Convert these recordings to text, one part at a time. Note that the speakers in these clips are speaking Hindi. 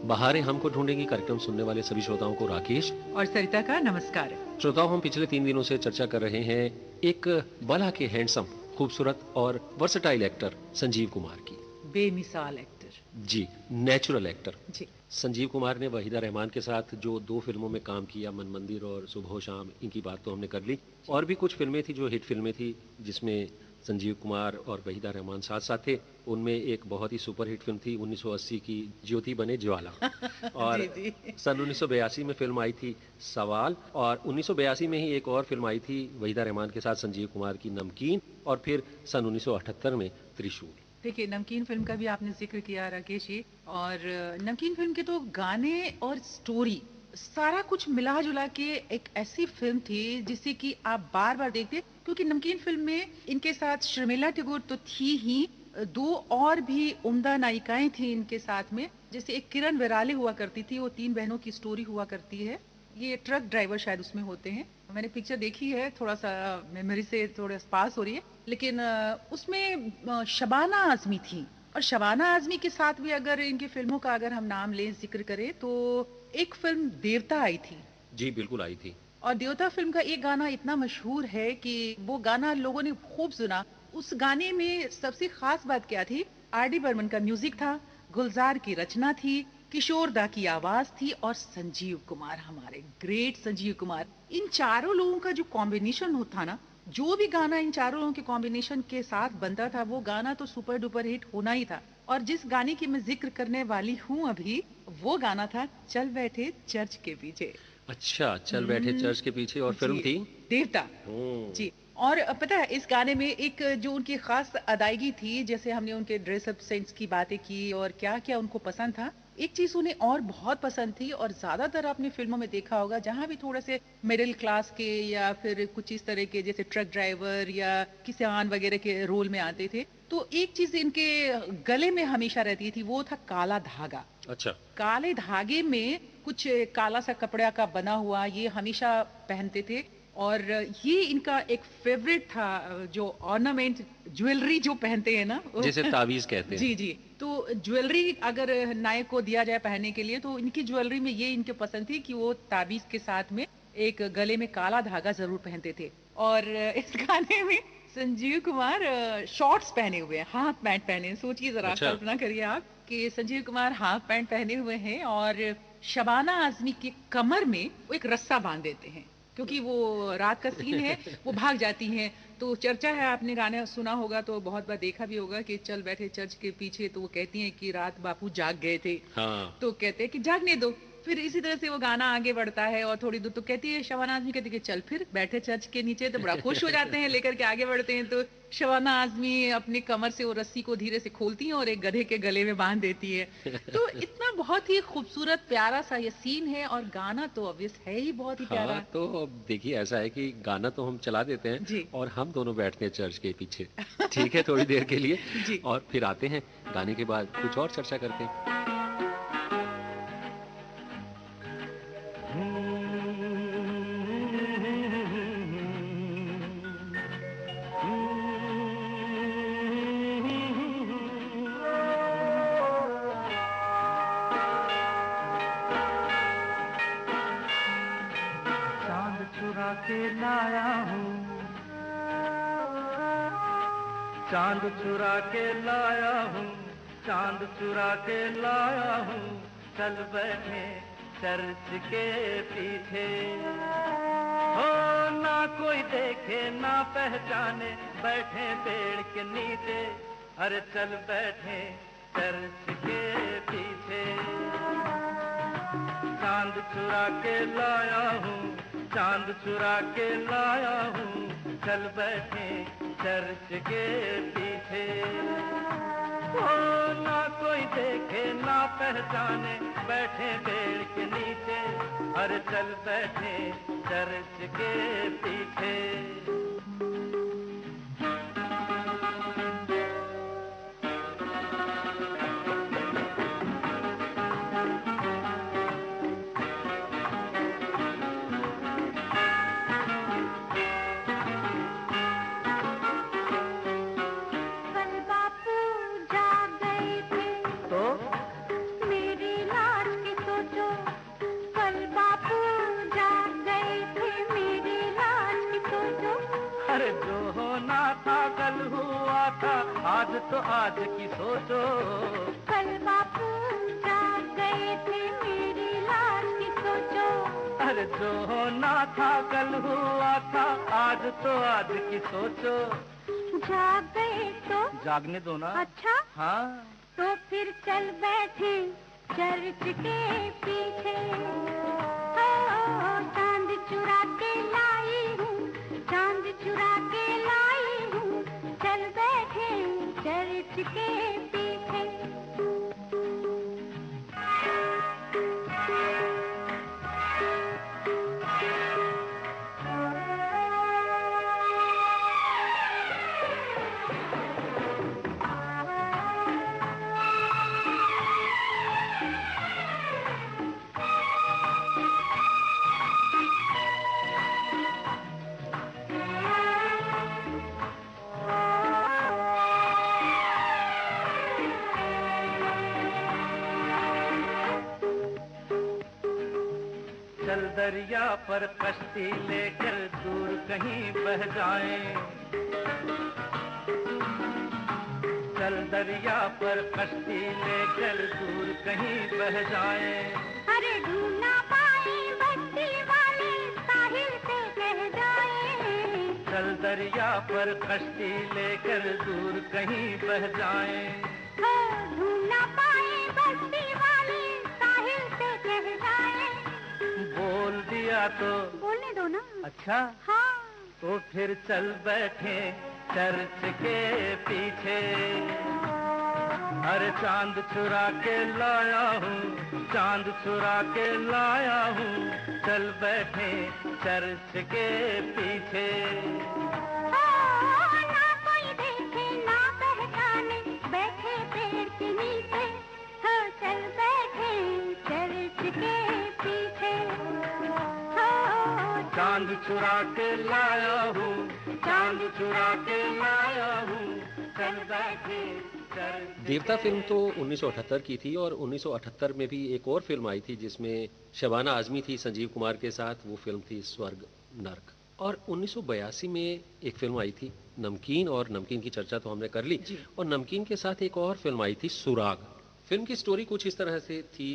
बहारें हमको ढूंढेंगी कार्यक्रम सुनने वाले सभी श्रोताओं को राकेश और सरिता का नमस्कार। श्रोताओं, हम पिछले 3 दिनों से चर्चा कर रहे हैं एक बला के हैंडसम, खूबसूरत और वर्सटाइल एक्टर संजीव कुमार की। बेमिसाल एक्टर। जी, नेचुरल एक्टर। जी। संजीव कुमार ने वहीदा रहमान के साथ जो 2 फिल्मों में काम किया, मन मंदिर और सुबह शाम, इनकी बात तो हमने कर ली। और भी कुछ फिल्में थी जो हिट फिल्में थी जिसमें संजीव कुमार और वहीदा रहमान साथ साथ थे। उनमें एक बहुत ही सुपर हिट फिल्म थी 1980 की, ज्योति बने ज्वाला। और जी जी। सन 1982 में फिल्म आई थी सवाल, और 1982 में ही एक और फिल्म आई थी वहीदा रहमान के साथ संजीव कुमार की, नमकीन। और फिर सन 1978 में त्रिशूल। देखिए, नमकीन फिल्म का भी आपने जिक्र किया राकेश जी, और नमकीन फिल्म के तो गाने और स्टोरी सारा कुछ मिला जुला के एक ऐसी फिल्म थी जिसे कि आप बार बार देखते, क्योंकि नमकीन फिल्म में इनके साथ शर्मिला टैगोर तो थी ही, दो और भी उम्दा नायिकाएं थी इनके साथ में। जैसे एक किरण विराले हुआ करती थी, वो 3 बहनों की स्टोरी हुआ करती है। ये ट्रक ड्राइवर शायद उसमें होते हैं। मैंने पिक्चर देखी है, थोड़ा सा मेमोरी से थोड़ा पास हो रही है, लेकिन उसमें शबाना आजमी थी। और शबाना आजमी के साथ भी अगर इनकी फिल्मों का अगर हम नाम लें, जिक्र करें, तो एक फिल्म देवता आई थी। जी बिल्कुल आई थी। और देवता फिल्म का एक गाना इतना मशहूर है कि वो गाना लोगों ने खूब सुना। उस गाने में सबसे खास बात क्या थी? आर डी बर्मन का म्यूजिक था, गुलजार की रचना थी, किशोर दा की आवाज थी, और संजीव कुमार, हमारे ग्रेट संजीव कुमार। इन चारों लोगों का जो कॉम्बिनेशन होता ना, जो भी गाना इन चारों लोगों के कॉम्बिनेशन के साथ बनता था, वो गाना तो सुपर डुपर हिट होना ही था। और जिस गाने की मैं जिक्र करने वाली हूँ अभी, वो गाना था चल बैठे चर्च के पीछे। अच्छा, चल बैठे चर्च के पीछे, और फिल्म जी, थी देवता। हम्म। जी। और पता है, इस गाने में एक जो उनकी खास अदायगी थी, जैसे हमने उनके ड्रेसअप सेंस की बातें की और क्या क्या उनको पसंद था, एक चीज उन्हें और बहुत पसंद थी, और ज्यादातर आपने फिल्मों में देखा होगा जहां भी थोड़े से मिडिल क्लास के या फिर कुछ इस तरह के, जैसे ट्रक ड्राइवर या किसान वगैरह के रोल में आते थे, तो एक चीज इनके गले में हमेशा रहती थी, वो था काला धागा। अच्छा। काले धागे में कुछ काला सा कपड़ा का बना हुआ, ये हमेशा पहनते थे। और ये इनका एक फेवरेट था, जो ऑर्नामेंट, ज्वेलरी जो पहनते हैं ना जिसे तावीज कहते हैं। जी जी। तो ज्वेलरी अगर नायक को दिया जाए पहनने के लिए, तो इनकी ज्वेलरी में ये इनके पसंद थी कि वो ताबीज के साथ में एक गले में काला धागा जरूर पहनते थे। और इस गाने में संजीव कुमार शॉर्ट्स पहने हुए हैं, हाफ पैंट पहने हैं। सोचिए जरा, अच्छा। कल्पना करिए आप कि संजीव कुमार हाफ पैंट पहने हुए हैं और शबाना आजमी के कमर में वो एक रस्सा बांध देते हैं, क्योंकि वो रात का सीन है, वो भाग जाती हैं। तो चर्चा है, आपने गाना सुना होगा तो बहुत बार देखा भी होगा कि चल बैठे चर्च के पीछे, तो वो कहती हैं कि रात बापू जाग गए थे। हाँ। तो कहते हैं कि जागने दो। फिर इसी तरह से वो गाना आगे बढ़ता है, और थोड़ी दूर तो कहती है शबाना आजमी, कहती है कि चल फिर बैठे चर्च के नीचे, तो बड़ा खुश हो जाते हैं, लेकर के आगे बढ़ते हैं। तो शबाना आजमी अपनी कमर से वो रस्सी को धीरे से खोलती है और एक गधे के गले में बांध देती है। तो इतना बहुत ही खूबसूरत प्यारा सा ये सीन है, और गाना तो ऑब्वियस है ही बहुत ही हाँ, प्यारा। तो अब देखिए, ऐसा है कि गाना तो हम चला देते हैं जी। और हम दोनों बैठते हैं चर्च के पीछे। ठीक है, थोड़ी देर के लिए। जी। और फिर आते हैं गाने के बाद, कुछ और चर्चा करते हैं। चांद चुरा के लाया हूँ, चांद चुरा के लाया हूँ, चांद चुरा के लाया हूँ, चल बैठे चर्च के पीछे। हो ना कोई देखे ना पहचाने, बैठे पेड़ के नीचे, अरे चल बैठे चर्च के पीछे। चांद चुरा के लाया हूँ, चांद चुरा के लाया हूँ, चल बैठे चर्च के पीछे। ओ ना कोई देखे ना पहचाने, बैठे पेड़ के नीचे, अरे चल बैठे चर्च के पीछे। कल बापू जाग गए थे तो मेरी लाश तो आज की सोचो। कल बापू जाग गए थे मेरी लाश की सोचो। अरे जो होना था कल हुआ था, आज तो आज की सोचो। जाग गए तो जागने दो ना। अच्छा हाँ तो फिर चल बैठे चर्च के पीछे। चांद चुरा के लाई हूँ, चांद चुरा के लाई हूँ, चल बैठे चर्च के पीछे। चल दरिया पर कश्ती लेकर दूर कहीं बह जाएं। चल दरिया पर कश्ती लेकर दूर कहीं बह जाएं। अरे ढूंढ ना पाए बस्ती वाले साहिल पे कह जाए। चल दरिया पर कश्ती लेकर दूर कहीं बह जाएं। ढूंढ ना पाए बस्ती वाले साहिल पे कह जाए। बोल दिया तो बोलने दो ना। अच्छा हाँ तो फिर चल बैठे चर्च के पीछे। अरे चांद चुरा के लाया हूँ, चांद चुरा के लाया हूँ, चल बैठे चर्च के पीछे। ना कोई देखे ना पहचाने बैठे पेड़ के नीचे। चल बैठे चर्च के पीछे। चांद चुरा के लाया हूँ, चांद चुरा के लाया हूँ, चल बैठे चर्च। देवता फिल्म तो 1978 की थी और 1978 में भी एक और फिल्म आई थी जिसमें शबाना आजमी थी संजीव कुमार के साथ। वो फिल्म थी स्वर्ग नर्क। और 1982 में एक फिल्म आई थी नमकीन, और नमकीन की चर्चा तो हमने कर ली। और नमकीन के साथ एक और फिल्म आई थी सुराग। फिल्म की स्टोरी कुछ इस तरह से थी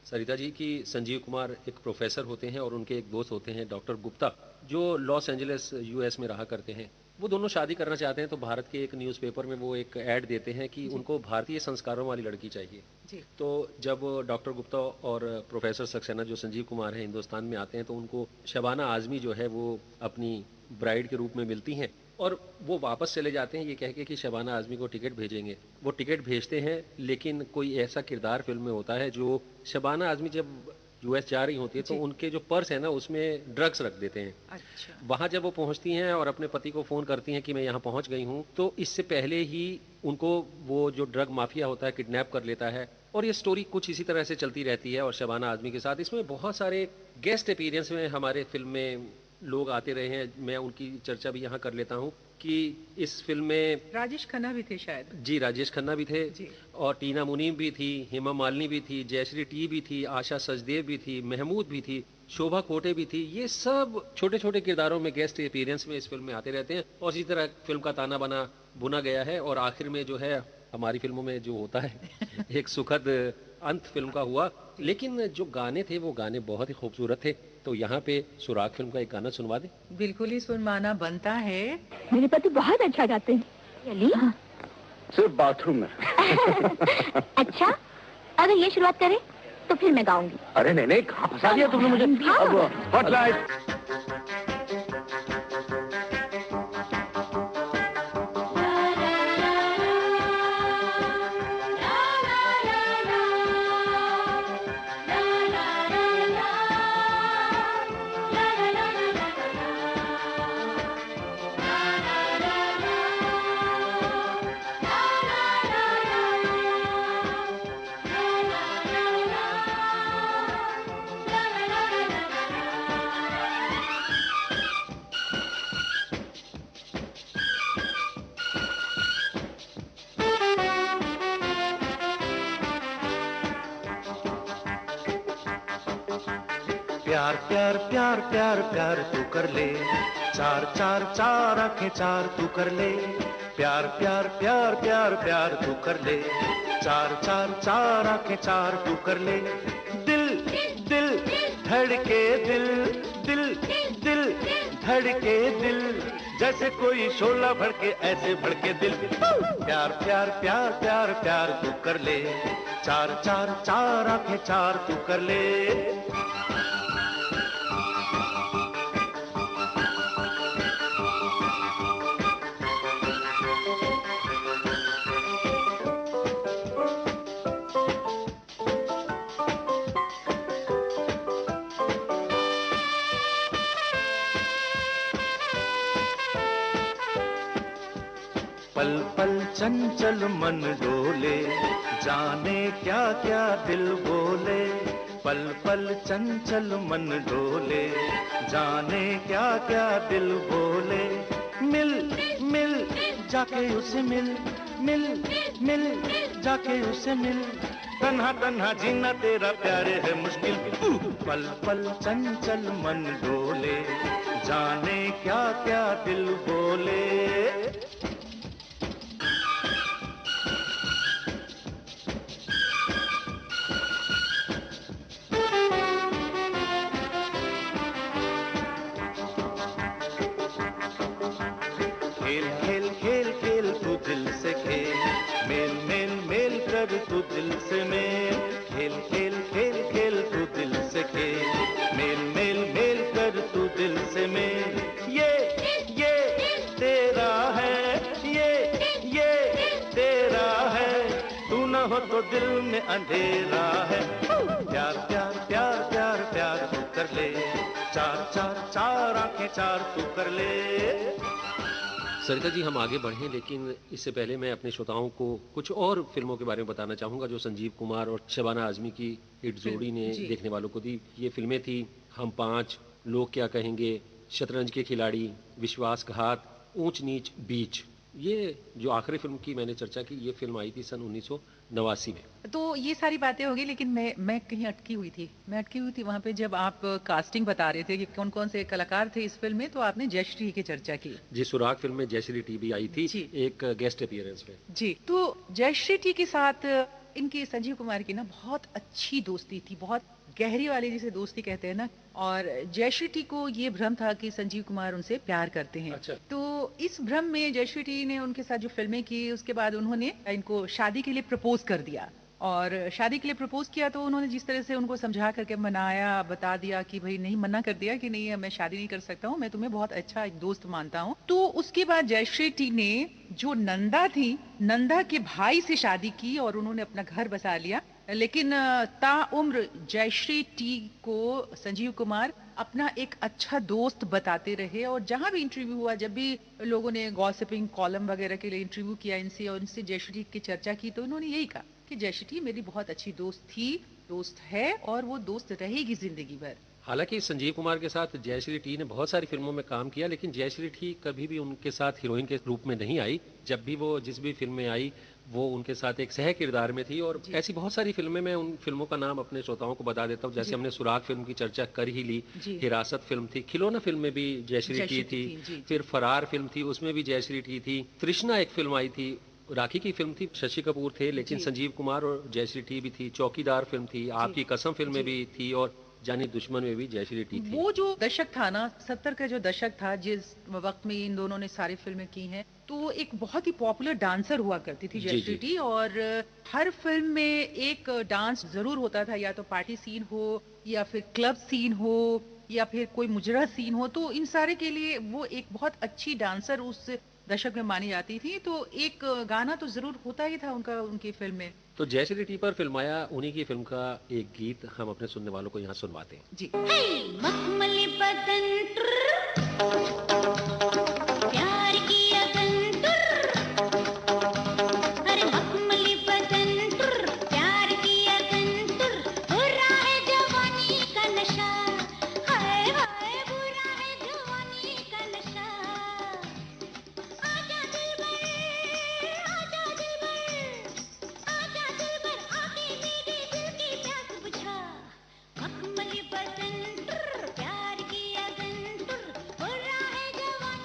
सरिता जी की संजीव कुमार एक प्रोफेसर होते हैं और उनके एक दोस्त होते हैं डॉक्टर गुप्ता, जो लॉस एंजलिस यूएस में रहा करते हैं। वो दोनों शादी करना चाहते हैं तो भारत के एक न्यूज़पेपर में वो एक ऐड देते हैं कि उनको भारतीय संस्कारों वाली लड़की चाहिए। जी। तो जब डॉक्टर गुप्ता और प्रोफेसर सक्सेना जो संजीव कुमार हैं हिंदुस्तान में आते हैं तो उनको शबाना आजमी जो है वो अपनी ब्राइड के रूप में मिलती हैं और वो वापस चले जाते हैं ये कह के कि शबाना आजमी को टिकट भेजेंगे। वो टिकट भेजते हैं लेकिन कोई ऐसा किरदार फिल्म में होता है जो शबाना आजमी जब यूएस जा रही होती है तो उनके जो पर्स है ना उसमें ड्रग्स रख देते हैं। अच्छा। वहां जब वो पहुंचती हैं और अपने पति को फोन करती हैं कि मैं यहाँ पहुंच गई हूँ, तो इससे पहले ही उनको वो जो ड्रग माफिया होता है किडनैप कर लेता है। और ये स्टोरी कुछ इसी तरह से चलती रहती है और शबाना आजमी के साथ इसमें बहुत सारे गेस्ट अपीयरेंस में हमारे फिल्म में लोग आते रहे हैं। मैं उनकी चर्चा भी यहाँ कर लेता हूँ कि इस फिल्म में राजेश खन्ना भी थे शायद। जी राजेश खन्ना भी थे जी। और टीना मुनीम भी थी, हेमा मालिनी भी थी, जयश्री टी भी थी, आशा सचदेव भी थी, महमूद भी थी, शोभा खोटे भी थी। ये सब छोटे छोटे किरदारों में गेस्ट अपीयरेंस में इस फिल्म में आते रहते हैं और इसी तरह फिल्म का ताना बाना बुना गया है। और आखिर में जो है हमारी फिल्मों में जो होता है एक सुखद अंत फिल्म का हुआ। लेकिन जो गाने थे वो गाने बहुत ही खूबसूरत थे। तो यहाँ पे सुराग फिल्म का एक गाना सुनवा दे। बिल्कुल ही सुनवाना बनता है। मेरे पति बहुत अच्छा गाते हैं। रियली? हाँ। सिर्फ बाथरूम में। अच्छा, अगर ये शुरुआत करें तो फिर मैं गाऊंगी। अरे नहीं नहीं, कहाँ फंसा दिया तुमने मुझे। अब स्पॉटलाइट। प्यार प्यार प्यार प्यार प्यार तू कर ले, चार चार चार आंखें चार तू कर ले। प्यार प्यार प्यार प्यार प्यार तू कर ले, चार चार चार आंखें चार तू कर ले, दिल दिल धड़के दिल दिल दिल धड़के दिल, जैसे कोई शोला भड़के ऐसे भड़के दिल, प्यार प्यार प्यार प्यार प्यार तू कर ले, चार चार चार आंखें चार तू कर ले। पल पल चंचल मन डोले, जाने क्या क्या दिल बोले, पल पल चंचल मन डोले, जाने क्या क्या दिल बोले, मिल मिल जाके उसे मिल, मिल मिल जाके उसे मिल, तन्हा तन्हा जीना तेरा प्यारे है मुश्किल, पल पल चंचल मन डोले, जाने क्या क्या दिल बोले। खेल खेल खेल खेल तू दिल से खेल, मेल मेल मेल कर तू दिल से मेल, खेल खेल खेल खेल तू दिल से खेल, मेल मेल मेल कर तू दिल से मेल, ये तेरा है, ये तेरा है, तू न हो तो दिल में अंधेरा है, प्यार प्यार प्यार प्यार प्यार तू कर ले, चार चार चार आंखें चार तू कर ले। सरिता जी, हम आगे बढ़ें, लेकिन इससे पहले मैं अपने श्रोताओं को कुछ और फिल्मों के बारे में बताना चाहूँगा जो संजीव कुमार और शबाना आजमी की हिट जोड़ी ने देखने वालों को दी। ये फिल्में थी हम पांच, लोग क्या कहेंगे, शतरंज के खिलाड़ी, विश्वासघात, ऊंच नीच, बीच। ये जो आखिरी फिल्म की मैंने चर्चा की, ये फिल्म आई थी सन 1989 में। तो ये सारी बातें होगी, लेकिन मैं कहीं अटकी हुई थी। मैं अटकी हुई थी वहाँ पे जब आप कास्टिंग बता रहे थे कि कौन कौन से कलाकार थे इस फिल्म में, तो आपने जयश्री की चर्चा की। जी, सुराग फिल्म में जयश्री टी भी आई थी जी। एक गेस्ट अपीयरेंस में। जी, तो जयश्री टी के साथ इनकी, संजीव कुमार की ना बहुत अच्छी दोस्ती थी, बहुत गहरी वाली जिसे दोस्ती कहते हैं ना। और जयश्री टी को ये भ्रम था कि संजीव कुमार उनसे प्यार करते हैं। अच्छा। तो इस भ्रम में जयश्री टी ने उनके साथ जो फिल्में की, उसके बाद उन्होंने इनको शादी के लिए प्रपोज कर दिया। और शादी के लिए प्रपोज किया तो उन्होंने जिस तरह से उनको समझा करके मनाया, बता दिया कि भाई नहीं, मना कर दिया कि नहीं मैं शादी नहीं कर सकता हूँ, मैं तुम्हें बहुत अच्छा एक दोस्त मानता हूँ। तो उसके बाद जयश्री टी ने जो नंदा थी, नंदा के भाई से शादी की और उन्होंने अपना घर बसा लिया। लेकिन ताउम्र जयश्री टी को संजीव कुमार अपना एक अच्छा दोस्त बताते रहे। और जहां भी इंटरव्यू हुआ, जब भी लोगों ने गॉसिपिंग कॉलम वगैरह के लिए इंटरव्यू किया इनसे और इनसे जयश्री टी की चर्चा की, तो इन्होंने यही कहा कि जयश्री टी मेरी बहुत अच्छी दोस्त थी, दोस्त है और वो दोस्त रहेगी जिंदगी भर। हालांकि संजीव कुमार के साथ जयश्री टी ने बहुत सारी फिल्मों में काम किया, लेकिन जयश्री टी कभी भी उनके साथ हीरोइन के रूप में नहीं आई। जब भी वो जिस भी फिल्म में आई, वो उनके साथ एक सह किरदार में थी। और ऐसी बहुत सारी फिल्में, मैं उन फिल्मों का नाम अपने श्रोताओं को बता देता हूँ। जैसे हमने सुराग फिल्म की चर्चा कर ही ली, हिरासत फिल्म थी, खिलौना फिल्म में भी जयश्री टी थी, फिर फरार फिल्म थी, उसमें भी जयश्री टी थी, तृष्णा एक फिल्म आई थी, राखी की फिल्म थी, शशि कपूर थे, लेकिन संजीव कुमार और जयश्री टी भी थी, चौकीदार फिल्म थी, आपकी कसम फिल्म में भी थी, और जानी दुश्मन में भी जयश्री टी थी। वो जो दशक था ना, 70 का जो दशक था, जिस वक्त में इन दोनों ने सारी फिल्में की हैं, तो एक बहुत ही पॉपुलर डांसर हुआ करती थी जयश्री टी। और हर फिल्म में एक डांस जरूर होता था, या तो पार्टी सीन हो, या फिर क्लब सीन हो, या फिर कोई मुजरा सीन हो। तो इन सारे के लिए वो एक बहुत अच्छी डांसर उस दशक में मानी जाती थी। तो एक गाना तो जरूर होता ही था उनका, उनकी फिल्म में। तो जयश्री टी पर फिल्माया उन्हीं की फिल्म का एक गीत हम अपने सुनने वालों को यहाँ सुनवाते हैं। जी। मखमली बदन प्यार की अगन अरे मखमली बदन प्यार की अगन बुरा है जवानी का नशा, हाय हाय बुरा है जवानी का नशा, आजा दिलबर आजा दिलबर आजा दिलबर आके मेरे दिल की प्यास बुझा, मखमली बदन प्यार की अगन बुरा है जवानी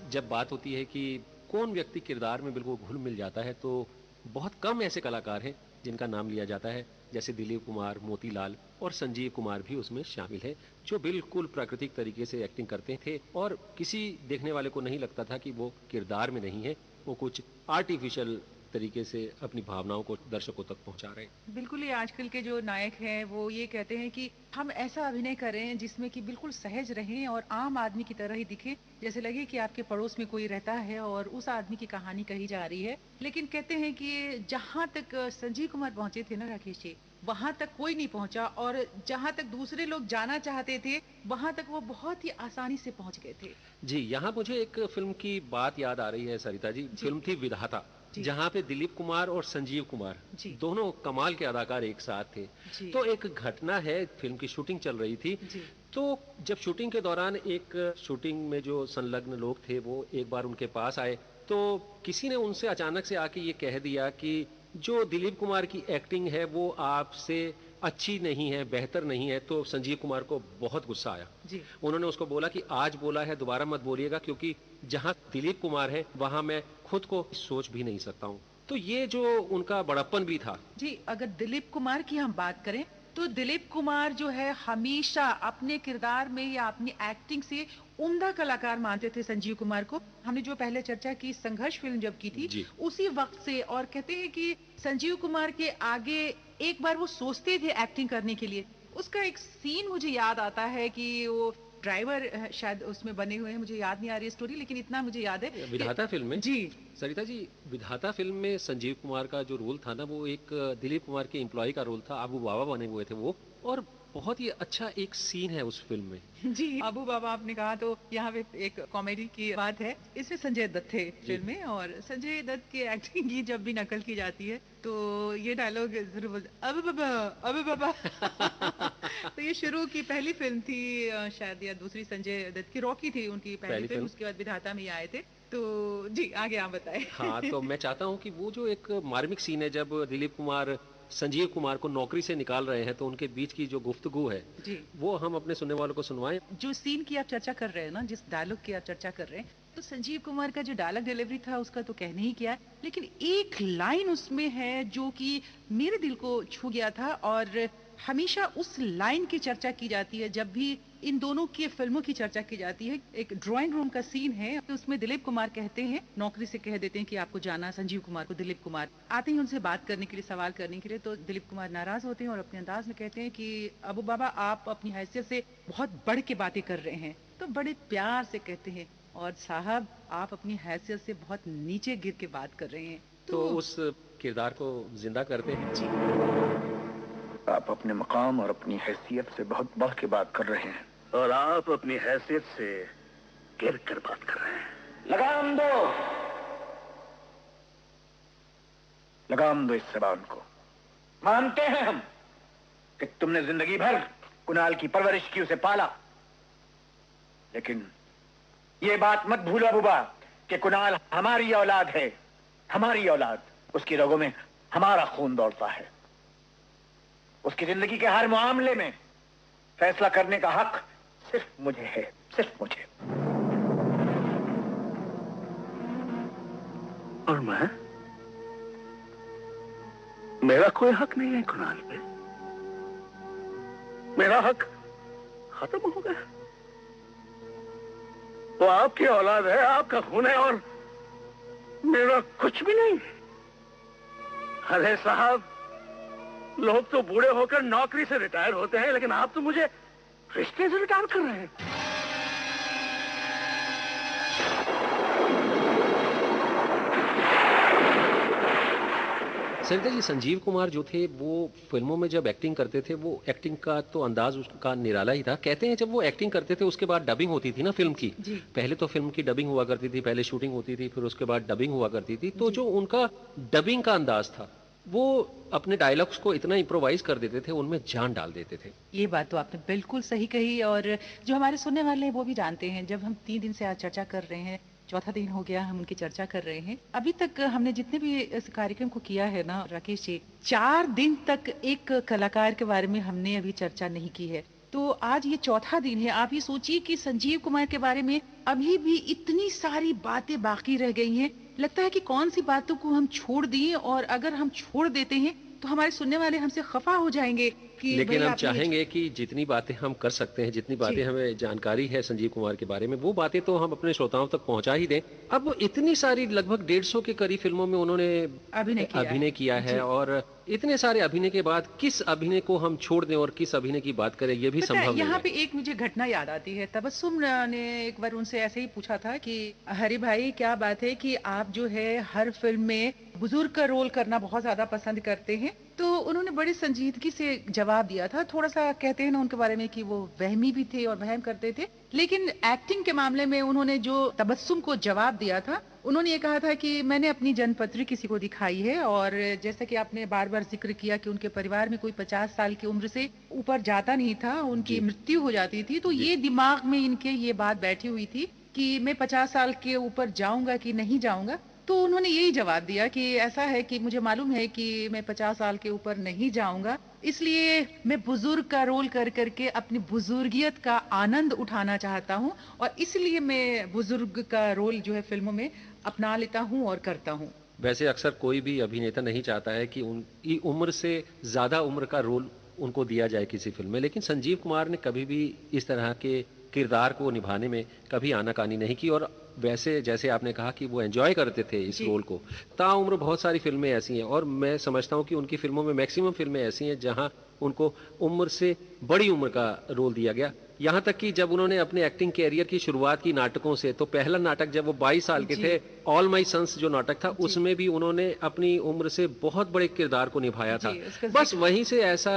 जब बात होती है कि कौन व्यक्ति किरदार में बिल्कुल घुल मिल जाता है, तो बहुत कम ऐसे कलाकार हैं जिनका नाम लिया जाता है, जैसे दिलीप कुमार, मोतीलाल और संजीव कुमार भी उसमें शामिल है, जो बिल्कुल प्राकृतिक तरीके से एक्टिंग करते थे और किसी देखने वाले को नहीं लगता था कि वो किरदार में नहीं है, वो कुछ आर्टिफिशियल तरीके से अपनी भावनाओं को दर्शकों तक पहुंचा रहे हैं। बिल्कुल ही आजकल के जो नायक हैं वो ये कहते हैं कि हम ऐसा अभिनय करें जिसमें कि बिल्कुल सहज रहें और आम आदमी की तरह ही दिखे, जैसे लगे कि आपके पड़ोस में कोई रहता है और उस आदमी की कहानी कही जा रही है। लेकिन कहते हैं कि जहां तक संजीव कुमार पहुंचे थे ना राकेश जी, वहां तक कोई नहीं पहुंचा, और जहां तक दूसरे लोग जाना चाहते थे वहां तक वो बहुत ही आसानी से पहुंच गए थे। जी, यहाँ मुझे एक फिल्म की बात याद आ रही है सरिता जी, फिल्म थी विधाता, जी। जहाँ पे दिलीप कुमार और संजीव कुमार जी। दोनों कमाल के अदाकार एक साथ थे। जी। तो एक घटना है, फिल्म की शूटिंग चल रही थी, जी। तो जब शूटिंग के दौरान एक शूटिंग में जो संलग्न लोग थे वो एक बार उनके पास आए, तो किसी ने उनसे अचानक से आके ये कह दिया कि जो दिलीप कुमार की एक्टिंग है वो आपसे अच्छी नहीं है, बेहतर नहीं है। तो संजीव कुमार को बहुत गुस्सा आया। जी। उन्होंने उसको बोला कि आज बोला है दोबारा मत बोलिएगा, क्योंकि जहां दिलीप कुमार है वहां मैं खुद को सोच भी नहीं सकता हूं। तो ये जो उनका बड़प्पन भी था। जी, अगर दिलीप कुमार की हम बात करें तो दिलीप कुमार जो है हमेशा अपने किरदार में या अपनी एक्टिंग से उम्दा कलाकार मानते थे संजीव कुमार को। हमने जो पहले चर्चा की संघर्ष फिल्म जब की थी जी। उसी वक्त से, और कहते हैं कि संजीव कुमार के आगे एक बार वो सोचते थे एक्टिंग करने के लिए। उसका एक सीन मुझे याद आता है कि वो ड्राइवर शायद उसमें बने हुए हैं, मुझे याद नहीं आ रही स्टोरी, लेकिन इतना मुझे याद है विधाता फिल्म में जी। सरिता जी, विधाता फिल्म में संजीव कुमार का जो रोल था ना, वो एक दिलीप कुमार के एम्प्लॉय का रोल था। आबू बाबा बने हुए थे वो, और बहुत ही अच्छा एक सीन है उस फिल्म में। जी, अबू बाबा आपने कहा तो यहाँ पे एक कॉमेडी की बात है। इसमें संजय दत्त थे फिल्म में, और संजय दत्त की एक्टिंग की जब भी नकल की जाती है तो ये डायलॉग जरूर बोलते, अबे बाबा, अबे बाबा। तो ये शुरू की पहली फिल्म थी शायद, या दूसरी संजय दत्त की, रॉकी थी उनकी पहली फिल्म, उसके बाद विधाता में ये आए थे। तो जी, आगे आप बताएं। हाँ, तो मैं चाहता हूँ कि वो जो एक मार्मिक सीन है जब दिलीप कुमार संजीव कुमार को नौकरी से निकाल रहे हैं, तो उनके बीच की जो गुफ्तगू है जी, वो हम अपने सुनने वालों को सुनवाएं। जो सीन की आप चर्चा कर रहे हैं ना, जिस डायलॉग की आप चर्चा कर रहे हैं, तो संजीव कुमार का जो डायलॉग डिलीवरी था उसका तो कहने ही क्या है, लेकिन एक लाइन उसमें है जो कि मेरे दिल को छू गया था, और हमेशा उस लाइन की चर्चा की जाती है जब भी इन दोनों की फिल्मों की चर्चा की जाती है। एक ड्राइंग रूम का सीन है, तो उसमें दिलीप कुमार कहते हैं, नौकरी से कह देते हैं कि आपको जाना, संजीव कुमार को दिलीप कुमार आते हैं उनसे बात करने के लिए, सवाल करने के लिए। तो दिलीप कुमार नाराज होते हैं और अपने अंदाज में कहते हैं कि अबू बाबा, आप अपनी हैसियत से बहुत बढ़ के बातें कर रहे हैं। तो बड़े प्यार से कहते हैं, और साहब आप अपनी हैसियत से बहुत नीचे गिर के बात कर रहे हैं। तो उस किरदार को जिंदा करते हैं। जी, आप अपने मकाम और अपनी हैसियत से बहुत बढ़ के बात कर रहे हैं, और आप अपनी हैसियत से गिर कर बात कर रहे हैं। लगाम दो, लगाम दो इस जबान को। मानते हैं हम कि तुमने जिंदगी भर कुणाल की परवरिश की, उसे पाला, लेकिन ये बात मत भूलो अबूबा कि कुणाल हमारी औलाद है, हमारी औलाद। उसकी रगों में हमारा खून दौड़ता है। उसकी जिंदगी के हर मामले में फैसला करने का हक सिर्फ मुझे है, सिर्फ मुझे। और मेरा कोई हक नहीं है कुणाल पे। मेरा हक खत्म हो गया। वो आपकी औलाद है, आपका खून है, और मेरा कुछ भी नहीं। अरे साहब, लोग तो बूढ़े होकर नौकरी से रिटायर होते हैं, लेकिन आप तो मुझे रिश्ते से रिटायर कर रहे हैं। सरिता जी, संजीव कुमार जो थे वो फिल्मों में जब एक्टिंग करते थे, वो एक्टिंग का तो अंदाज उसका निराला ही था। कहते हैं जब वो एक्टिंग करते थे उसके बाद डबिंग होती थी ना फिल्म की। जी। पहले तो फिल्म की डबिंग हुआ करती थी, पहले शूटिंग होती थी, फिर उसके बाद डबिंग हुआ करती थी। तो जो उनका डबिंग का अंदाज था, वो अपने डायलॉग्स को इतना इम्प्रोवाइज कर देते थे, उनमें जान डाल देते थे। ये बात तो आपने बिल्कुल सही कही, और जो हमारे सुनने वाले हैं वो भी जानते हैं। जब हम 3 दिन से आज चर्चा कर रहे हैं, चौथा दिन हो गया हम उनकी चर्चा कर रहे हैं, अभी तक हमने जितने भी इस कार्यक्रम को किया है ना राकेश जी, 4 दिन तक एक कलाकार के बारे में हमने अभी चर्चा नहीं की है। तो आज ये चौथा दिन है। आप ये सोचिए कि संजीव कुमार के बारे में अभी भी इतनी सारी बातें बाकी रह गई हैं। लगता है कि कौन सी बातों को हम छोड़ दिए, और अगर हम छोड़ देते हैं तो हमारे सुनने वाले हमसे खफा हो जाएंगे कि लेकिन भाई हम आपने चाहेंगे कि जितनी बातें हम कर सकते हैं, जितनी बातें हमें जानकारी है संजीव कुमार के बारे में, वो बातें तो हम अपने श्रोताओं तक पहुंचा ही दें। अब इतनी सारी लगभग 150 के करीब फिल्मों में उन्होंने अभिनय किया है। है, और इतने सारे अभिनय के बाद किस अभिनय को हम छोड़ दें और किस अभिनय की बात करें, ये भी पता है, संभव नहीं यहाँ है। पे एक मुझे घटना याद आती है। तबस्सुम ने एक बार उनसे ऐसे ही पूछा था कि हरि भाई, क्या बात है कि आप जो है हर फिल्म में बुजुर्ग का रोल करना बहुत ज्यादा पसंद करते हैं। तो उन्होंने बड़ी संजीदगी से जवाब दिया था। थोड़ा सा कहते हैं ना उनके बारे में कि वो वहमी भी थे और वहम करते थे, लेकिन एक्टिंग के मामले में उन्होंने जो तबस्सुम को जवाब दिया था, उन्होंने ये कहा था कि मैंने अपनी जन्मपत्री किसी को दिखाई है, और जैसा कि आपने बार बार जिक्र किया कि उनके परिवार में कोई 50 साल की उम्र से ऊपर जाता नहीं था, उनकी मृत्यु हो जाती थी। तो ये दिमाग में इनके ये बात बैठी हुई थी कि मैं 50 साल के ऊपर जाऊंगा कि नहीं जाऊंगा। तो उन्होंने यही जवाब दिया कि ऐसा है कि मुझे मालूम है कि मैं 50 साल के ऊपर नहीं जाऊंगा, इसलिए मैं बुजुर्ग का रोल कर करके अपनी बुजुर्गियत का आनंद उठाना चाहता हूं, और इसलिए मैं बुजुर्ग का रोल जो है फिल्मों में अपना लेता हूं और करता हूं। वैसे अक्सर कोई भी अभिनेता नहीं चाहता है कि उनकी उम्र से ज्यादा उम्र का रोल उनको दिया जाए किसी फिल्म में, लेकिन संजीव कुमार ने कभी भी इस तरह के किरदार को निभाने में कभी आनाकानी नहीं की, और वैसे जैसे आपने कहा कि वो एंजॉय करते थे इस रोल को। ताउम्र बहुत सारी फिल्में ऐसी हैं, और मैं समझता हूँ कि उनकी फिल्मों में मैक्सिमम फिल्में ऐसी हैं जहां उनको उम्र से बड़ी उम्र का रोल दिया गया। यहाँ तक कि जब उन्होंने अपने एक्टिंग कैरियर की शुरुआत की नाटकों से, तो पहला नाटक जब वो 22 साल के थे, ऑल माई सन्स जो नाटक था, उसमें भी उन्होंने अपनी उम्र से बहुत बड़े किरदार को निभाया था। बस वहीं से ऐसा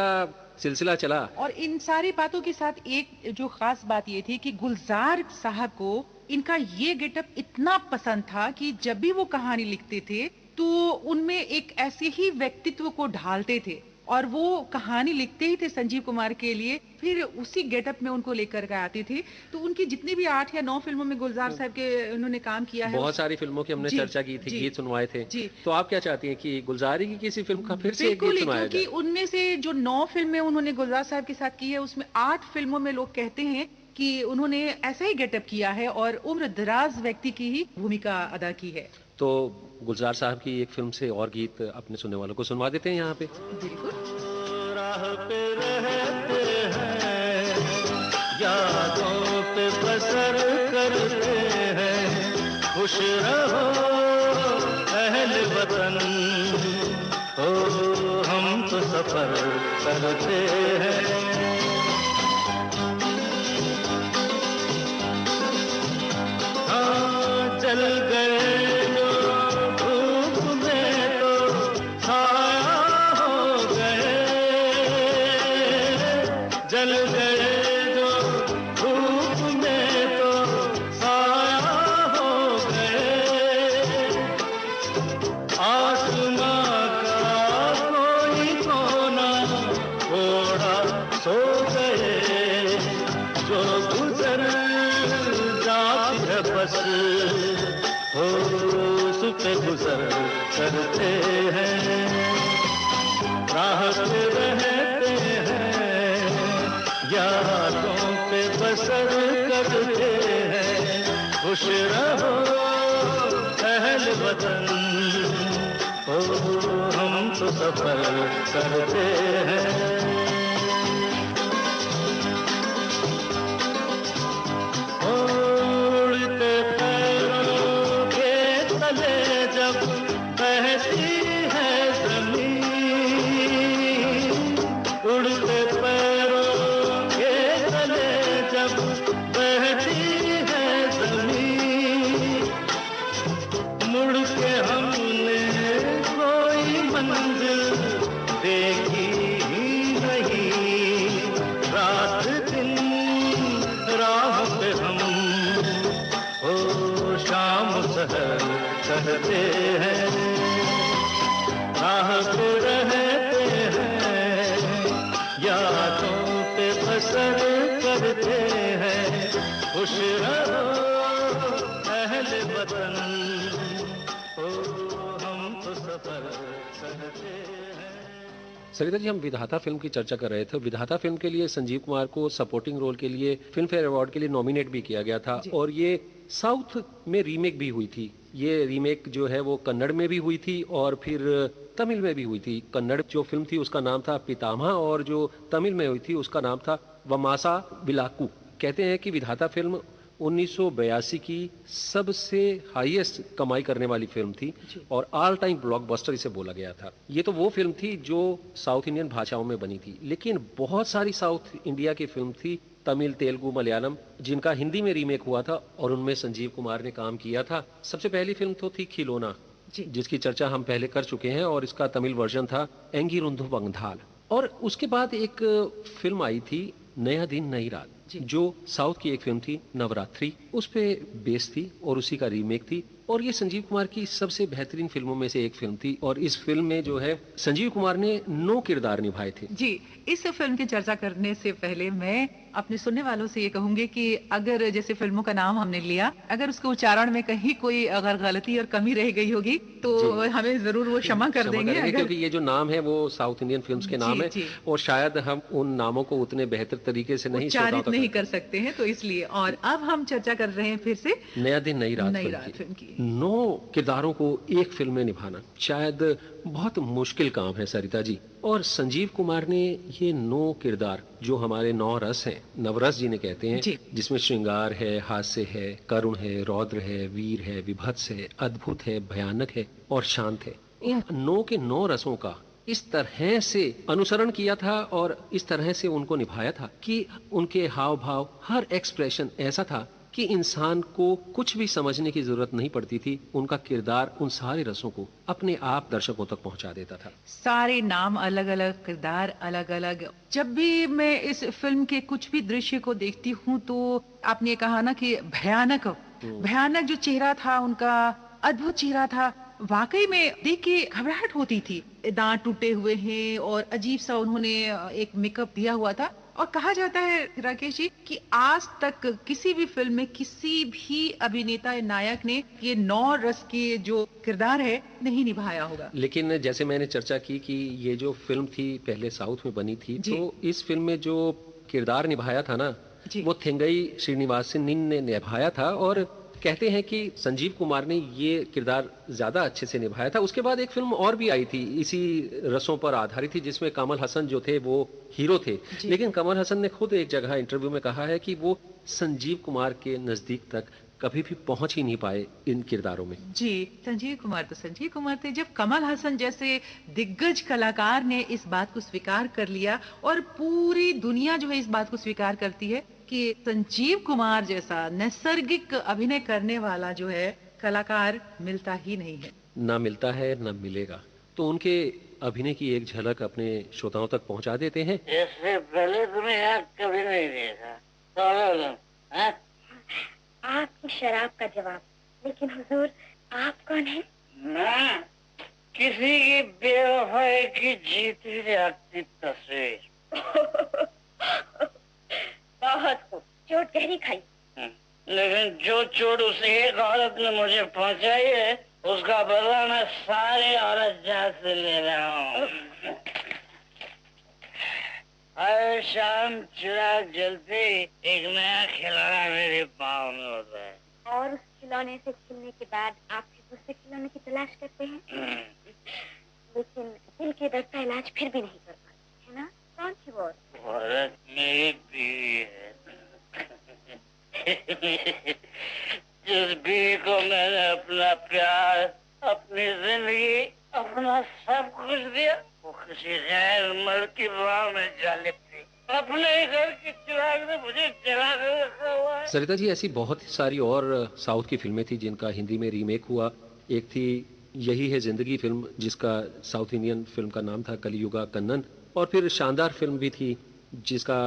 सिलसिला चला। और इन सारी बातों के साथ एक जो खास बात ये थी कि गुलजार साहब को इनका ये गेटअप इतना पसंद था कि जब भी वो कहानी लिखते थे तो उनमें एक ऐसे ही व्यक्तित्व को ढालते थे, और वो कहानी लिखते ही थे संजीव कुमार के लिए, फिर उसी गेटअप में उनको लेकर के आते थे। तो उनकी जितनी भी 8 या 9 फिल्मों में गुलजार साहब के उन्होंने काम किया है, बहुत सारी फिल्मों की हमने चर्चा की थी, गीत सुनवाए थे। तो आप क्या चाहती हैं कि गुलजारी की किसी फिल्म का फिर से एक गीत सुनाया जाए? क्योंकि उनमें से जो 9 फिल्में उन्होंने गुलजार साहब के साथ की है, उसमें 8 फिल्मों में लोग कहते हैं कि उन्होंने ऐसा ही गेटअप किया है और उम्र दराज व्यक्ति की ही भूमिका अदा की है। तो गुलजार साहब की एक फिल्म से और गीत अपने सुनने वालों को सुनवा देते हैं यहाँ पे। बिल्कुल। राह पे रहते हैं, यादों पे बसर करते हैं, खुश रहो अहल वतन, ओ हम तो सफर करते हैं। हाँ, चल गए जो धूप में तो छाया हो गए, जल गए जो धूप में तो छाया हो गए। आसमां का कोई कोना थोड़ा सो गए, जो गुजर जाती है बस हो उस पे गुजर करते हैं। राह पे रहते हैं, यादों पे बसर करते हैं, खुश रहो अहल वतन, ओ हम तो सफर करते हैं। उड़ते पैरों के तले जब बहती है जमीन, उड़ते पैरों के तले जब बहती है जमीन, मुड़ के हमने कोई मंजिल देखी ही नहीं, रात दिन राह पे हम ओ शाम सहर करते हैं। राह पे रहते हैं, यादों पे बसर करते हैं, खुश रहो अहल वतन, ओ हम तो सफर करते हैं। सरिता जी, हम विधाता फिल्म की चर्चा कर रहे थे। विधाता फिल्म के लिए संजीव कुमार को सपोर्टिंग रोल के लिए फिल्म फेयर अवार्ड के लिए नॉमिनेट भी किया गया था, जी। और ये साउथ में रीमेक भी हुई थी। ये रीमेक जो है वो कन्नड़ में भी हुई थी और फिर तमिल में भी हुई थी। कन्नड़ जो फिल्म थी उसका नाम था पितामह, और जो तमिल में हुई थी उसका नाम था वमासा विलाकू। कहते हैं कि विधाता फिल्म 1982 की सबसे हाईएस्ट कमाई करने वाली फिल्म थी और ऑल टाइम ब्लॉकबस्टर इसे बोला गया था। ये तो वो फिल्म थी जो साउथ इंडियन भाषाओं में बनी थी, लेकिन बहुत सारी साउथ इंडिया की फिल्म थी, तमिल, तेलुगु, मलयालम, जिनका हिंदी में रीमेक हुआ था और उनमें संजीव कुमार ने काम किया था। सबसे पहली फिल्म तो थी खिलौना, जिसकी चर्चा हम पहले कर चुके हैं, और इसका तमिल वर्जन था एंगिरुंधु बंगधाल। और उसके बाद एक फिल्म आई थी नया दिन नई रात, जो साउथ की एक फिल्म थी नवरात्रि, उस पे बेस थी और उसी का रीमेक थी, और ये संजीव कुमार की सबसे बेहतरीन फिल्मों में से एक फिल्म थी। और इस फिल्म में जो है संजीव कुमार ने 9 किरदार निभाए थे। जी, इस फिल्म की चर्चा करने से पहले मैं अपने सुनने वालों से ये कहूंगी कि अगर जैसे फिल्मों का नाम हमने लिया, अगर उसके उच्चारण में कहीं कोई अगर गलती और कमी रह गई होगी तो हमें जरूर वो क्षमा कर देंगे, क्योंकि ये जो नाम है वो साउथ इंडियन फिल्म्स के नाम है, और शायद हम उन नामों को उतने बेहतर तरीके से नहीं उच्चारित नहीं कर सकते हैं, तो इसलिए। और अब हम चर्चा कर रहे हैं फिर से नया दिन नई रात फिल्म की। 9 किरदारों को एक फिल्म में निभाना शायद बहुत मुश्किल काम है सरिता जी, और संजीव कुमार ने ये 9 किरदार, जो हमारे 9 रस हैं, नवरस जिन्हें कहते हैं, जिसमें श्रृंगार है, हास्य है, करुण है, रौद्र है, वीर है, विभत्स है, अद्भुत है, भयानक है और शांत है, इन 9 के 9 रसों का इस तरह से अनुसरण किया था और इस तरह से उनको निभाया था कि उनके हाव भाव, हर एक्सप्रेशन ऐसा था कि इंसान को कुछ भी समझने की जरूरत नहीं पड़ती थी। उनका किरदार उन सारे रसों को अपने आप दर्शकों तक पहुंचा देता था। सारे नाम अलग अलग, किरदार अलग अलग। जब भी मैं इस फिल्म के कुछ भी दृश्य को देखती हूँ तो आपने कहा ना कि भयानक भयानक जो चेहरा था उनका, अद्भुत चेहरा था, वाकई में देख के घबराहट होती थी। दांत टूटे हुए हैं और अजीब सा उन्होंने एक मेकअप दिया हुआ था। और कहा जाता है राकेश जी कि आज तक किसी भी फिल्म में किसी भी अभिनेता या नायक ने ये 9 रस के जो किरदार है नहीं निभाया होगा। लेकिन जैसे मैंने चर्चा की कि ये जो फिल्म थी पहले साउथ में बनी थी, तो इस फिल्म में जो किरदार निभाया था ना, वो थेंगई श्रीनिवासन ने निभाया था, और कहते हैं कि संजीव कुमार ने ये किरदार ज्यादा अच्छे से निभाया था। उसके बाद एक फिल्म और भी आई थी इसी रसों पर आधारित थी, जिसमें कमल हसन जो थे वो हीरो थे, लेकिन कमल हसन ने खुद एक जगह इंटरव्यू में कहा है कि वो संजीव कुमार के नजदीक तक कभी भी पहुंच ही नहीं पाए इन किरदारों में। जी, संजीव कुमार तो संजीव कुमार थे। जब कमल हसन जैसे दिग्गज कलाकार ने इस बात को स्वीकार कर लिया, और पूरी दुनिया जो है इस बात को स्वीकार करती है कि संजीव कुमार जैसा नैसर्गिक अभिनय करने वाला जो है कलाकार मिलता ही नहीं है। ना मिलता है, ना मिलेगा। तो उनके अभिनय की एक झलक अपने श्रोताओं तक पहुंचा देते हैं। इससे पहले तुम्हें यहाँ कभी नहीं देखा। आपकी शराब का जवाब, लेकिन हुजूर आप कौन है? मैं किसी की बेवफाई की जीती जागती तस्वीर। बहुत खूब, चोट गहरी खाई। लेकिन जो चोट उस एक औरत ने मुझे पहुंचाई है, उसका बदला मैं सारी औरत जात से ले रहा हूँ। हर शाम चिराग जलते एक नया खिलौना मेरे पाँव में होता है, और उस खिलौने से खेलने के बाद आप फिर दूसरे खिलौने की तलाश करते हैं। लेकिन दिल के दर्द का इलाज फिर भी नहीं कर पाते, है ना? कौन थी वो औरत? मेरी बीवी है। जिस बीवी को मैंने अपना प्यार, अपनी जिंदगी, अपना सब कुछ दिया, वो किसी गैर मर्द की बाह में जा लिपटी। अपने घर की चिराग ने मुझे जला कर रखा हुआ है। सरिता जी, ऐसी बहुत सारी और साउथ की फिल्में थी जिनका हिंदी में रीमेक हुआ। एक थी यही है जिंदगी फिल्म, जिसका साउथ इंडियन फिल्म का नाम था कलियुगा कन्नन, और फिर शानदार फिल्म भी थी जिसका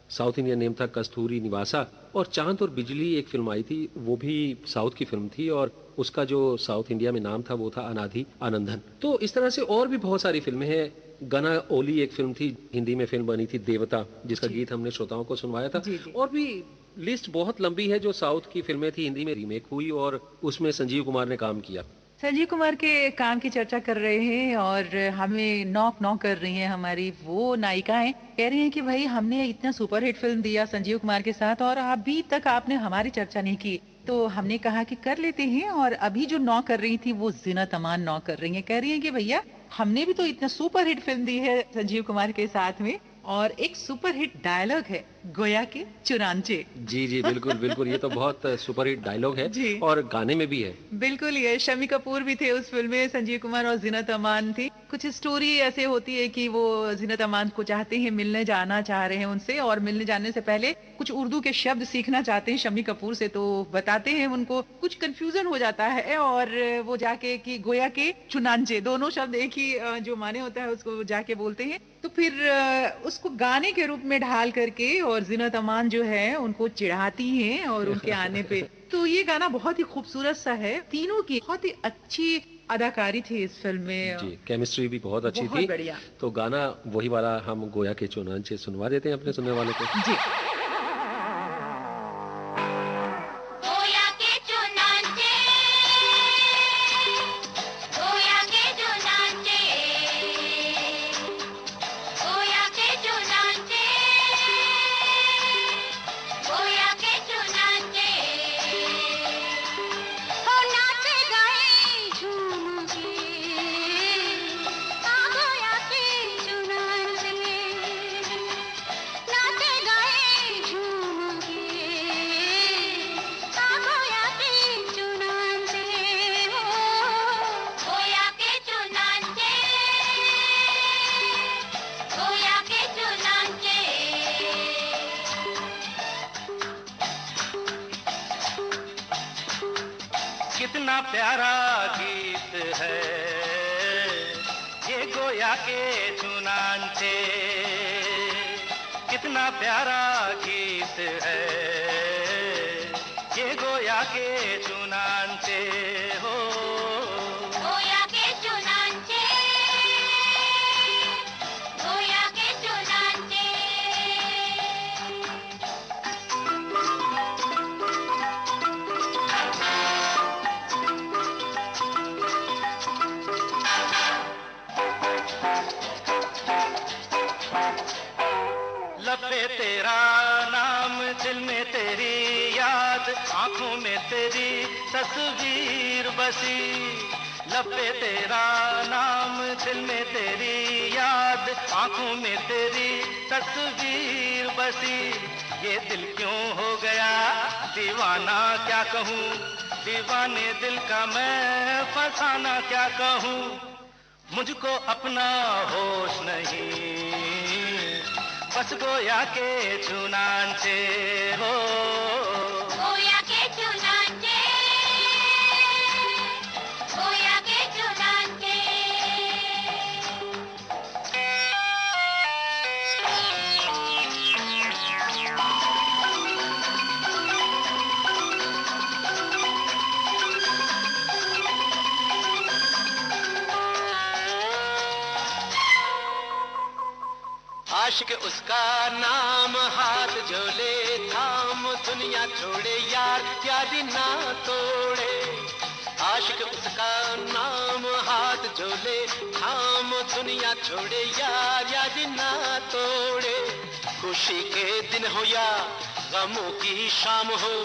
साउथ इंडियन नेम था कस्तूरी निवासा, और चांद और बिजली एक फिल्म आई थी, वो भी साउथ की फिल्म थी, और उसका जो साउथ इंडिया में नाम था वो था अनाधि आनंदन। तो इस तरह से और भी बहुत सारी फिल्में हैं। गना ओली एक फिल्म थी, हिंदी में फिल्म बनी थी देवता, जिसका गीत हमने श्रोताओं को सुनवाया था। और भी लिस्ट बहुत लंबी है जो साउथ की फिल्में थी, हिंदी में रीमेक हुई और उसमें संजीव कुमार ने काम किया। संजीव कुमार के काम की चर्चा कर रहे हैं और हमें नॉक नॉक कर रही हैं हमारी वो नायिकाएं, कह रही हैं कि भाई हमने इतना सुपरहिट फिल्म दिया संजीव कुमार के साथ और अभी तक आपने हमारी चर्चा नहीं की। तो हमने कहा कि कर लेते हैं और अभी जो नॉक कर रही थी वो जीनत अमान नॉक कर रही हैं, कह रही हैं कि भैया हमने भी तो इतना सुपरहिट फिल्म दी है संजीव कुमार के साथ में और एक सुपरहिट डायलॉग है गोया के चुरांचे। जी जी बिल्कुल बिल्कुल, ये तो बहुत सुपरहिट डायलॉग है जी। और गाने में भी है। बिल्कुल, ये शम्मी कपूर भी थे उस फिल्म में, संजीव कुमार और जीनत अमान थी। कुछ स्टोरी ऐसे होती है कि वो जीनत अमान को चाहते हैं, मिलने जाना चाह रहे हैं उनसे और मिलने जाने से पहले कुछ उर्दू के शब्द सीखना चाहते हैं शम्मी कपूर से, तो बताते हैं उनको, कुछ कंफ्यूजन हो जाता है और वो जाके कि गोया के चुनांचे, दोनों शब्द एक ही जो माने होता है उसको जाके बोलते हैं। तो फिर उसको गाने के रूप में ढाल करके और जीनत अमान जो है उनको चिढ़ाती हैं और उनके आने पे तो ये गाना बहुत ही खूबसूरत सा है। तीनों की बहुत ही अच्छी अदाकारी थी इस फिल्म में। जी, केमिस्ट्री भी बहुत अच्छी बहुत थी। बढ़िया। तो गाना वही वाला हम गोया के चुनांचे सुनवा देते हैं अपने सुनने वालों को। जी। गोया के चुनांचे, गोया के चुनांचे, गोया के चुनांचे, गोया के चुनांचे, हो नाचे गाए झूम के, आ गोया के चुनांचे, नाचे गाए झूम के, आ गोया के चुनांचे, हो गोया के चुनांचे, गोया के चुनांचे। कितना प्यारा गीत है ये गोया के चुनांचे, कितना प्यारा गीत है ये गोया के चुनांचे हो। गोया के चुनांचे, गोया के चुनांचे। लब पे तेरा नाम, दिल में तेरी याद, आंखों में तेरी तस्वीर बसी। लब पे तेरा नाम, दिल में तेरी याद, आंखों में तेरी तस्वीर बसी। ये दिल क्यों हो गया दीवाना क्या कहूँ, दीवाने दिल का मैं फसाना क्या कहूँ। मुझको अपना होश नहीं, बस गोया के चुनांचे हो। गोया के चुनांचे, गोया के चुनांचे। आशिक उसका नाम, हाथ झोले थाम, दुनिया छोड़े यार यारी ना तोड़े। आशिक उसका नाम, हाथ झोले थाम, दुनिया छोड़े यार यारी ना तोड़े। खुशी के दिन हो या गमों की शाम हो,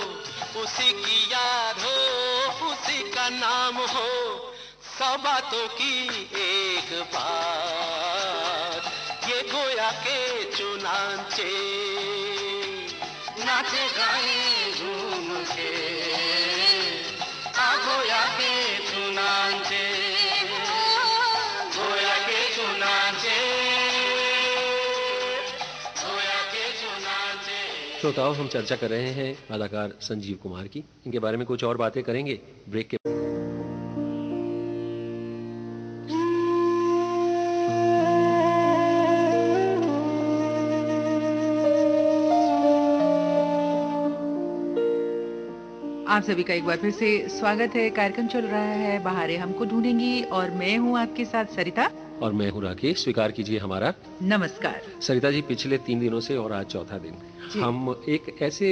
उसी की याद हो, उसी का नाम हो। सौ बातों की एक बात, ये गोया के चुनांचे, नाचे गाए झूम के, आ गोया के चुनांचे, गोया के चुनांचे, गोया के चुनांचे। श्रोताओं, हम चर्चा कर रहे हैं अदाकार संजीव कुमार की। इनके बारे में कुछ और बातें करेंगे ब्रेक के। आप सभी का एक बार फिर से स्वागत है। कार्यक्रम चल रहा है बहारें हमको ढूंढेंगी और मैं हूँ आपके साथ सरिता। और मैं हूँ राकेश। स्वीकार कीजिए हमारा नमस्कार। सरिता जी, पिछले 3 दिनों से और आज चौथा दिन जी। हम एक ऐसे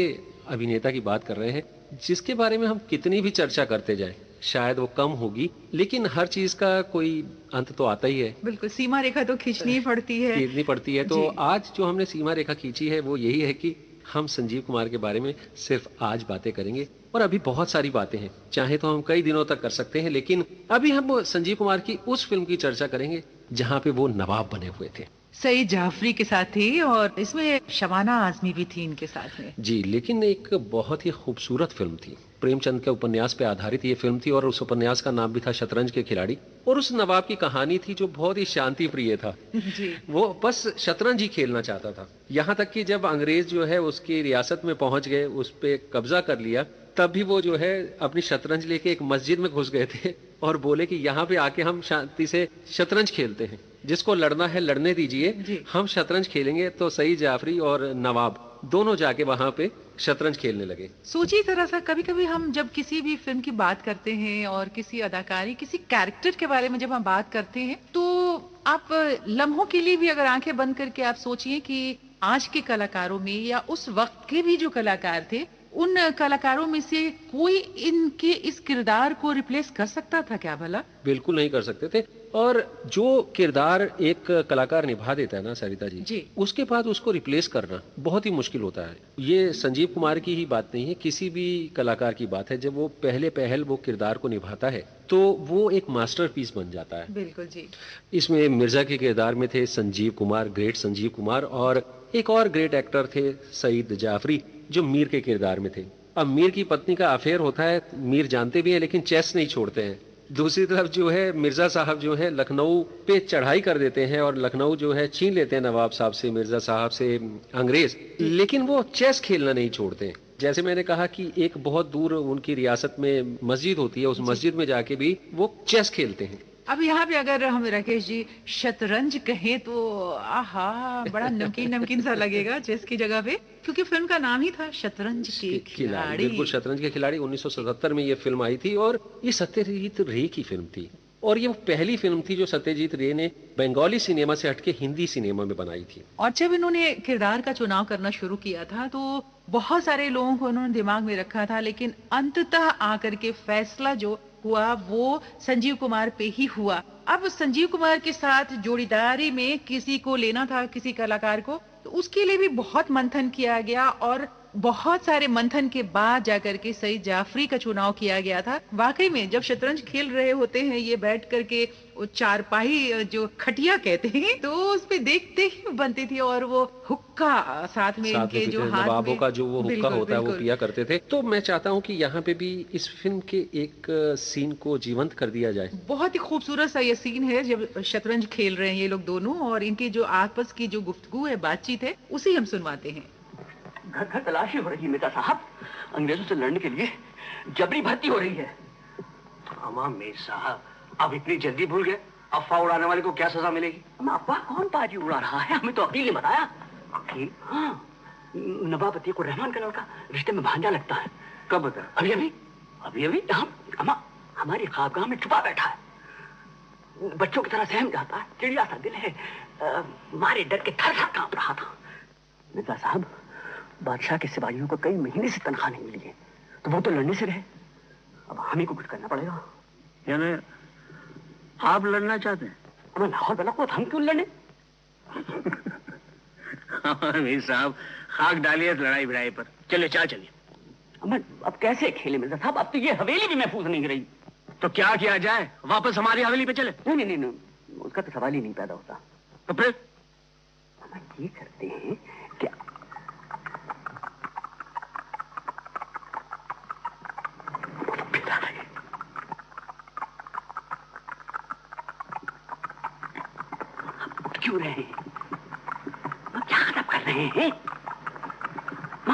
अभिनेता की बात कर रहे हैं जिसके बारे में हम कितनी भी चर्चा करते जाएं शायद वो कम होगी, लेकिन हर चीज का कोई अंत तो आता ही है, बिल्कुल, सीमा रेखा तो खींचनी ही पड़ती है। खींचनी पड़ती है। तो जी। आज जो हमने सीमा रेखा खींची है वो यही है कि हम संजीव कुमार के बारे में सिर्फ आज बातें करेंगे, और अभी बहुत सारी बातें हैं, चाहे तो हम कई दिनों तक कर सकते हैं, लेकिन अभी हम संजीव कुमार की उस फिल्म की चर्चा करेंगे जहां पे वो नवाब बने हुए थे। सईद जाफरी के साथ थी और इसमें शबाना आजमी भी थी इनके साथ में। जी, लेकिन एक बहुत ही खूबसूरत फिल्म थी। प्रेमचंद के उपन्यास पे आधारित ये फिल्म थी, और उस उपन्यास का नाम भी था शतरंज के खिलाड़ी, और उस नवाब की कहानी थी जो बहुत ही शांति प्रिय था। जी। वो बस शतरंज ही खेलना चाहता था, यहाँ तक कि जब अंग्रेज जो है उसकी रियासत में पहुंच गए, उस पे कब्जा कर लिया, तब भी वो जो है अपनी शतरंज लेके एक मस्जिद में घुस गए थे और बोले कि यहाँ पे आके हम शांति से शतरंज खेलते हैं, जिसको लड़ना है लड़ने दीजिए, जी। हम शतरंज खेलेंगे। तो सईद जाफरी और नवाब दोनों जाके वहां पे शतरंज खेलने लगे। सोचिए जरा सा, कभी कभी हम जब किसी भी फिल्म की बात करते हैं और किसी अदाकारी, किसी कैरेक्टर के बारे में जब हम बात करते हैं, तो आप लम्हों के लिए भी अगर आंखें बंद करके आप सोचिए कि आज के कलाकारों में या उस वक्त के भी जो कलाकार थे, उन कलाकारों में से कोई इनके इस किरदार को रिप्लेस कर सकता था क्या भला? बिल्कुल नहीं कर सकते थे। और जो किरदार एक कलाकार निभा देता है ना सरिता जी, जी। उसके बाद उसको रिप्लेस करना बहुत ही मुश्किल होता है। ये संजीव कुमार की ही बात नहीं है, किसी भी कलाकार की बात है, जब वो पहले पहल वो किरदार को निभाता है तो वो एक मास्टरपीस बन जाता है। बिल्कुल जी। इसमें मिर्जा के किरदार में थे संजीव कुमार, ग्रेट संजीव कुमार, और एक और ग्रेट एक्टर थे सईद जाफरी, जो मीर के किरदार में थे। अब मीर की पत्नी का अफेयर होता है, मीर जानते भी हैं लेकिन चेस नहीं छोड़ते हैं। दूसरी तरफ जो है मिर्जा साहब जो है लखनऊ पे चढ़ाई कर देते हैं और लखनऊ जो है छीन लेते हैं नवाब साहब से, मिर्जा साहब से अंग्रेज, लेकिन वो चेस खेलना नहीं छोड़ते हैं। जैसे मैंने कहा कि एक बहुत दूर उनकी रियासत में मस्जिद होती है, उस मस्जिद में जाके भी वो चेस खेलते हैं। अब यहाँ पे अगर हम राकेश जी शतरंज कहें तो आहा, बड़ा नमकीन नमकीन सा लगेगा चेस की जगह पे, क्योंकि फिल्म का नाम ही था शतरंज के खिलाड़ी। बिल्कुल, शतरंज के खिलाड़ी 1977 में ये फिल्म आई थी, और ये सत्यजीत रे की फिल्म थी, और ये पहली फिल्म थी जो सत्यजीत रे ने बंगाली सिनेमा से हटके हिंदी सिनेमा में बनाई थी। और जब इन्होंने किरदार का चुनाव करना शुरू किया था तो बहुत सारे लोगों को उन्होंने दिमाग में रखा था, लेकिन अंततः आकर के फैसला जो हुआ वो संजीव कुमार पे ही हुआ। अब संजीव कुमार के साथ जोड़ीदारी में किसी को लेना था, किसी कलाकार को, तो उसके लिए भी बहुत मंथन किया गया, और बहुत सारे मंथन के बाद जाकर के सईद जाफरी का चुनाव किया गया था। वाकई में जब शतरंज खेल रहे होते हैं ये बैठ करके, वो चारपाई जो खटिया कहते हैं, तो उस पे देखते ही बनती थी, और वो हुक्का साथ में इनके जो हाथ नवाबों में, का जो वो हुक्का बिल्कुल, होता है वो बिल्कुल। पिया करते थे। तो मैं चाहता हूँ कि यहाँ पे भी इस फिल्म के एक सीन को जीवंत कर दिया जाए। बहुत ही खूबसूरत सा ये सीन है जब शतरंज खेल रहे हैं ये लोग दोनों, और इनकी जो आपस की जो गुफ्तगू है, बातचीत है, उसे हम सुनवाते हैं। घर घर तलाशी हो रही है मिर्जा साहब, अंग्रेजों से लड़ने के लिए जबरी भर्ती हो रही है। अमा मीर साहब, अब इतनी जल्दी भूल गए? अफवाह उड़ाने वाले को क्या सजा मिलेगी? अफवाह कौन बाजी उड़ा रहा है? हमें तो अकील ने बताया। अकील? हाँ, नवाब अतीकुर रहमान का लड़का रिश्ते में भांजा लगता है। कब बता? अभी अभी अभी अभी हमारी ख्वाबगाह में छुपा बैठा है, बच्चों की तरह सहम जाता है, चिड़िया सा दिल है, मारे डर के थर थर कांप रहा था। मिर्जा साहब, बादशाह के सिपाहियों को कई महीने से तनख्वाह नहीं मिली है, तो वो तो लड़ने से रहे, अब हमें को कुछ करना पड़ेगा। यानी आप लड़ना चाहते हैं? अब लाहौर बला को हम क्यों लड़ने? मीर साहब, खाक डालिए लड़ाई भिड़ाई पर। चले चलिए। अब कैसे खेले मिर्जा साहब? अब तो ये हवेली भी महफूज नहीं रही। तो क्या किया जाए? वापस हमारी हवेली पे चले? नहीं नहीं नहीं, उसका तो सवाल ही नहीं पैदा होता। तो फिर हम ये करते हैं कि क्यों रहे हैं? क्या खत्म कर रहे हैं?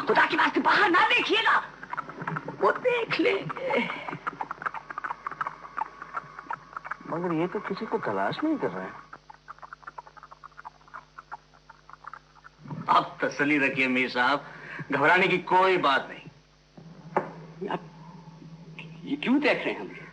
खुदा की वास्ते बाहर ना देखिएगा, वो देख लेंगे। मगर ये तो किसी को तलाश नहीं कर रहे हैं। आप तसल्ली रखिए मीर साहब, घबराने की कोई बात नहीं। आप ये क्यों देख रहे हैं हमें?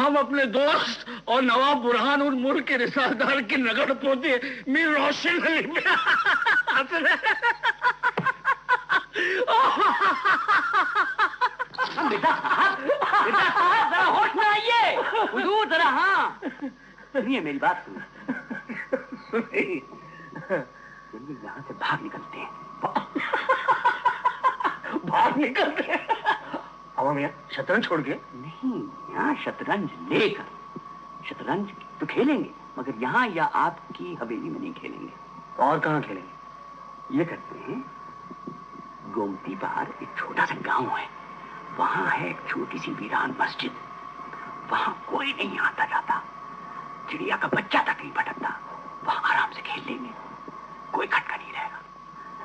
हम अपने दोस्त और नवाब बुरहान उल मुल्क के रिसालदार की नगड़ पोते मीर रोशन अली में हंस रहे हैं। बेटा साहब, जरा होश में आइए। हुजूर जरा, हाँ सुनिए मेरी बात सुनिए। चलिए यहाँ से भाग निकलते हैं। भाग निकलते हैं? हम यहाँ शतरंज छोड़ के? नहीं, यहाँ शतरंज लेकर। शतरंज तो खेलेंगे मगर यहाँ या आपकी हवेली में नहीं खेलेंगे। तो और कहाँ खेलेंगे? ये करते हैं, गोमती पार एक छोटा सा गांव है, वहां है एक छोटी सी वीरान मस्जिद। वहां कोई नहीं आता जाता, चिड़िया का बच्चा तक नहीं भटकता। वहां आराम से खेल लेंगे, कोई खटका नहीं रहेगा।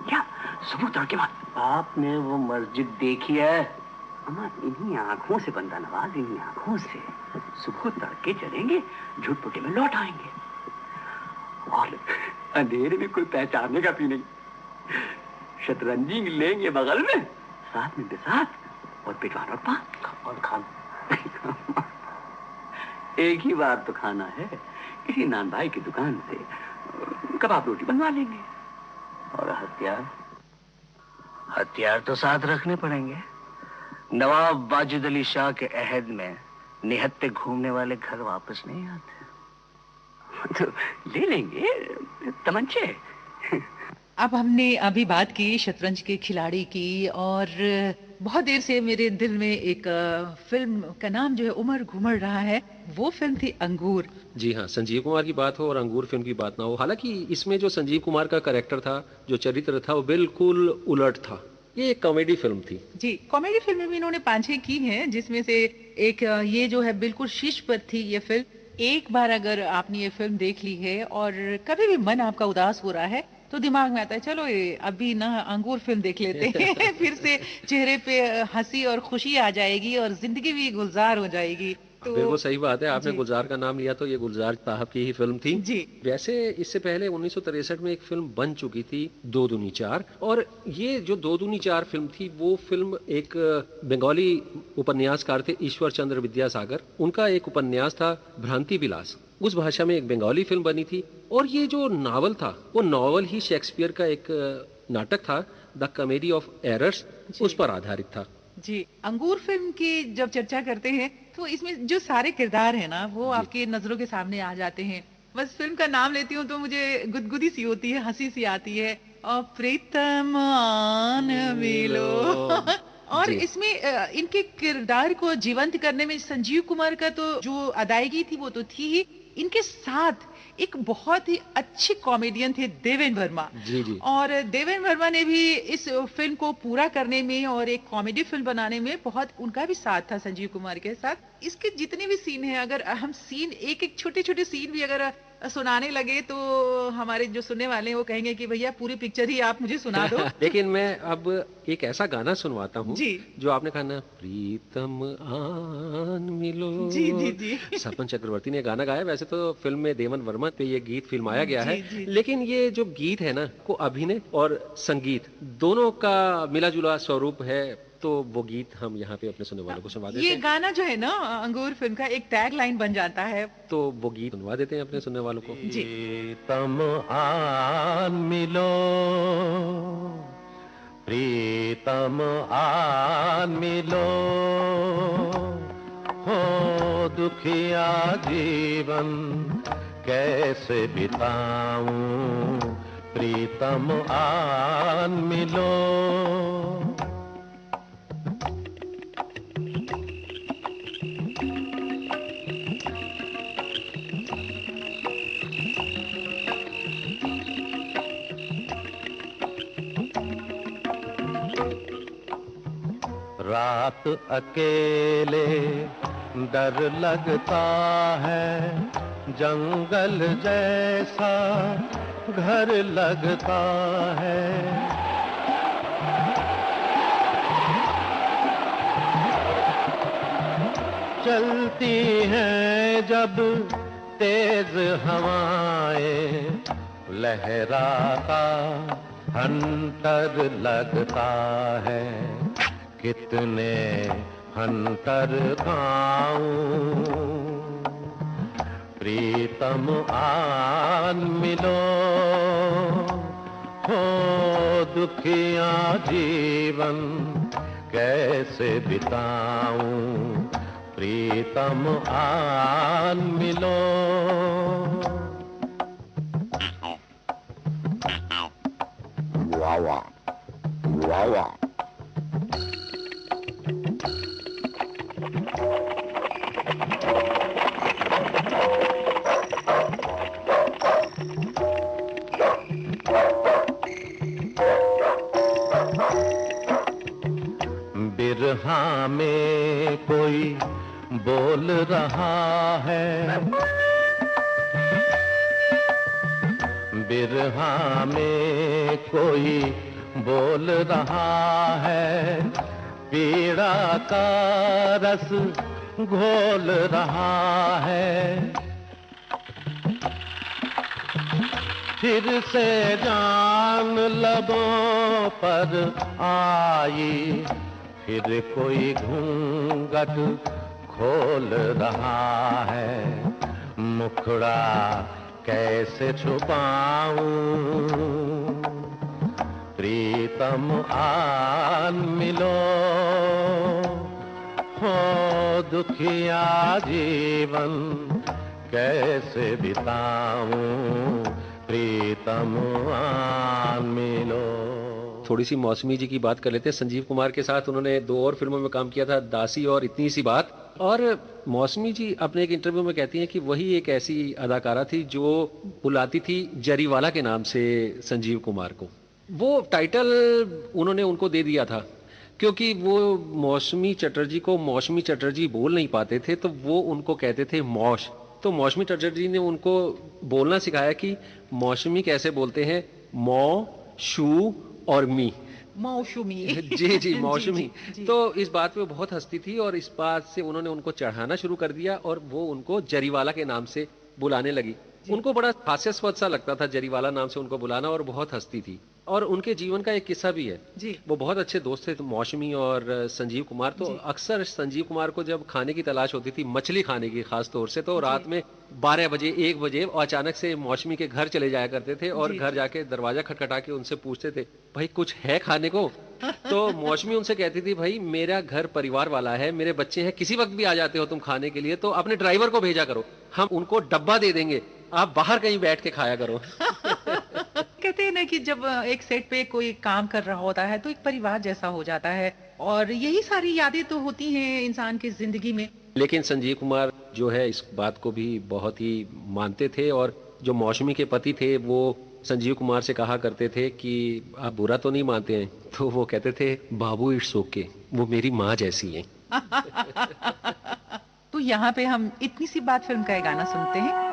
क्या सुबह तड़के मत। आपने वो मस्जिद देखी है? अम्मा, इन्हीं आंखों से बंदा नवाज, इन्हीं आंखों से सुबह तड़के चलेंगे, झुटपुटे में लौट आएंगे। और अंधेरे में कोई पहचानेगा भी नहीं। शतरंजी लेंगे बगल में, साथ में बिसात और पिटवान और पान और खान। एक ही बार तो खाना है, किसी नान भाई की दुकान से कबाब रोटी बनवा लेंगे। और हथियार? हथियार तो साथ रखने पड़ेंगे। नवाब वाजिद अली शाह के अहद में निहत्ते घूमने वाले घर वापस नहीं आते। तो ले लेंगे तमंचे। अब हमने अभी बात की शतरंज के खिलाड़ी की, और बहुत देर से मेरे दिल में एक फिल्म का नाम जो है उमड़ घुमड़ रहा है। वो फिल्म थी अंगूर। जी हाँ, संजीव कुमार की बात हो और अंगूर फिल्म की बात ना हो। हालांकि इसमें जो संजीव कुमार का कैरेक्टर था, जो चरित्र था, वो बिल्कुल उलट था। ये एक कॉमेडी फिल्म थी। जी, कॉमेडी फिल्में भी इन्होंने 5-6 की हैं, जिसमें से एक ये जो है बिल्कुल शीर्ष पर थी ये फिल्म। एक बार अगर आपने ये फिल्म देख ली है और कभी भी मन आपका उदास हो रहा है तो दिमाग में आता है चलो ये अभी ना अंगूर फिल्म देख लेते हैं। फिर से चेहरे पे हंसी और खुशी आ जाएगी और जिंदगी भी गुलजार हो जाएगी। तो बिल्कुल सही बात है, आपने जी। गुलजार का नाम लिया तो ये गुलजार साहब की ही फिल्म थी। जी। वैसे इससे पहले 1963 में एक फिल्म बन चुकी थी, दो दूनी चार, और ये जो दो दूनी चार फिल्म थी वो फिल्म एक बंगाली उपन्यासकार थे ईश्वर चंद्र विद्यासागर, उनका एक उपन्यास था भ्रांति विलास, उस भाषा में एक बंगाली फिल्म बनी थी। और ये जो नावल था वो नावल ही शेक्सपियर का एक नाटक था, द कॉमेडी ऑफ एरर्स, उस पर आधारित था। जी, अंगूर फिल्म की जब चर्चा करते हैं तो इसमें जो सारे किरदार हैं ना वो आपकी नजरों के सामने आ जाते हैं। बस फिल्म का नाम लेती हूँ तो मुझे गुदगुदी सी होती है, हंसी सी आती है। और प्रीतम आन मिलो। और जी। इसमें इनके किरदार को जीवंत करने में संजीव कुमार का तो जो अदायगी थी वो तो थी ही, इनके साथ एक बहुत ही अच्छे कॉमेडियन थे देवेंद्र वर्मा। जी जी। और देवेंद्र वर्मा ने भी इस फिल्म को पूरा करने में और एक कॉमेडी फिल्म बनाने में बहुत उनका भी साथ था संजीव कुमार के साथ। इसके जितने भी सीन हैं, अगर हम सीन एक एक छोटे छोटे सीन भी अगर सुनाने लगे तो हमारे जो सुनने वाले हैं वो कहेंगे कि भैया पूरी पिक्चर ही आप मुझे सुना दो। लेकिन मैं अब एक ऐसा गाना सुनवाता हूँ जी। जो आपने कहा ना, प्रीतम आन मिलो। जी जी जी। सपन चक्रवर्ती ने गाना गाया। वैसे तो फिल्म में देवेंद्र वर्मा पे ये गीत फिल्माया गया है, जी, जी। लेकिन ये जो गीत है ना, को अभिनय और संगीत दोनों का मिला जुला स्वरूप है। तो वो गीत हम यहाँ पे अपने सुनने वालों को सुनवा देते ये हैं। गाना जो है ना अंगूर फिल्म का एक टैग लाइन बन जाता है। तो वो गीत सुनवा देते हैं अपने सुनने वालों को। जी। प्रीतम आन मिलो, प्रीतम आन मिलो, हो दुखिया जीवन कैसे बिताऊं, प्रीतम आन मिलो। रात अकेले डर लगता है, जंगल जैसा घर लगता है। चलती हैं जब तेज हवाएं, लहराता हंटर लगता है। कितने हंटर गाऊं, प्रीतम आन मिलो, हो दुखिया जीवन कैसे बिताऊं, प्रीतम आन मिलो। वावा वावा। बिरहा में कोई बोल रहा है, बिरहा में कोई बोल रहा है, पीड़ा का रस घोल रहा है। फिर से जान लबों पर आई, फिर कोई घूंघट खोल रहा है, मुखड़ा कैसे छुपाऊं, प्रीतम आन मिलो, हो दुखिया जीवन कैसे बिताऊं, प्रीतम आन मिलो। थोड़ी सी मौसमी जी की बात कर लेते हैं। संजीव कुमार के साथ उन्होंने 2 और फिल्मों में काम किया था, दासी और इतनी सी बात। और मौसमी जी अपने एक इंटरव्यू में कहती हैं कि वही एक ऐसी अदाकारा थी जो बुलाती थी जरीवाला के नाम से संजीव कुमार को। वो टाइटल उन्होंने उनको दे दिया था क्योंकि वो मौसमी चटर्जी को मौसमी चटर्जी बोल नहीं पाते थे, तो वो उनको कहते थे मौश। तो मौसमी चटर्जी ने उनको बोलना सिखाया कि मौसमी कैसे बोलते हैं, मौ, शू और मी। मौसमी। जी जी मौसमी। जी। तो इस बात पे वो बहुत हंसती थी और इस बात से उन्होंने उनको चढ़ाना शुरू कर दिया और वो उनको जरीवाला के नाम से बुलाने लगी। उनको बड़ा हास्यास्पद सा लगता था जरीवाला नाम से उनको बुलाना और बहुत हंसती थी। और उनके जीवन का एक किस्सा भी है जी। वो बहुत अच्छे दोस्त थे मौसमी और संजीव कुमार। तो अक्सर संजीव कुमार को जब खाने की तलाश होती थी, मछली खाने की खास तौर से, तो रात में 12 बजे 1 बजे अचानक से मौसमी के घर चले जाया करते थे और घर जाके दरवाजा खटखटा के उनसे पूछते थे, भाई कुछ है खाने को? तो मौसमी उनसे कहती थी, भाई मेरा घर परिवार वाला है, मेरे बच्चे हैं, किसी वक्त भी आ जाते हो तुम खाने के लिए, तो अपने ड्राइवर को भेजा करो, हम उनको डब्बा दे देंगे, आप बाहर कहीं बैठ के खाया करो। कहते हैं ना कि जब एक सेट पे कोई काम कर रहा होता है तो एक परिवार जैसा हो जाता है और यही सारी यादें तो होती हैं इंसान की जिंदगी में। लेकिन संजीव कुमार जो है इस बात को भी बहुत ही मानते थे और जो मौसमी के पति थे वो संजीव कुमार से कहा करते थे कि आप बुरा तो नहीं मानते हैं? तो वो कहते थे, बाबू इट्स ओके, वो मेरी माँ जैसी है। तो यहाँ पे हम इतनी सी बात फिल्म का एक गाना सुनते हैं।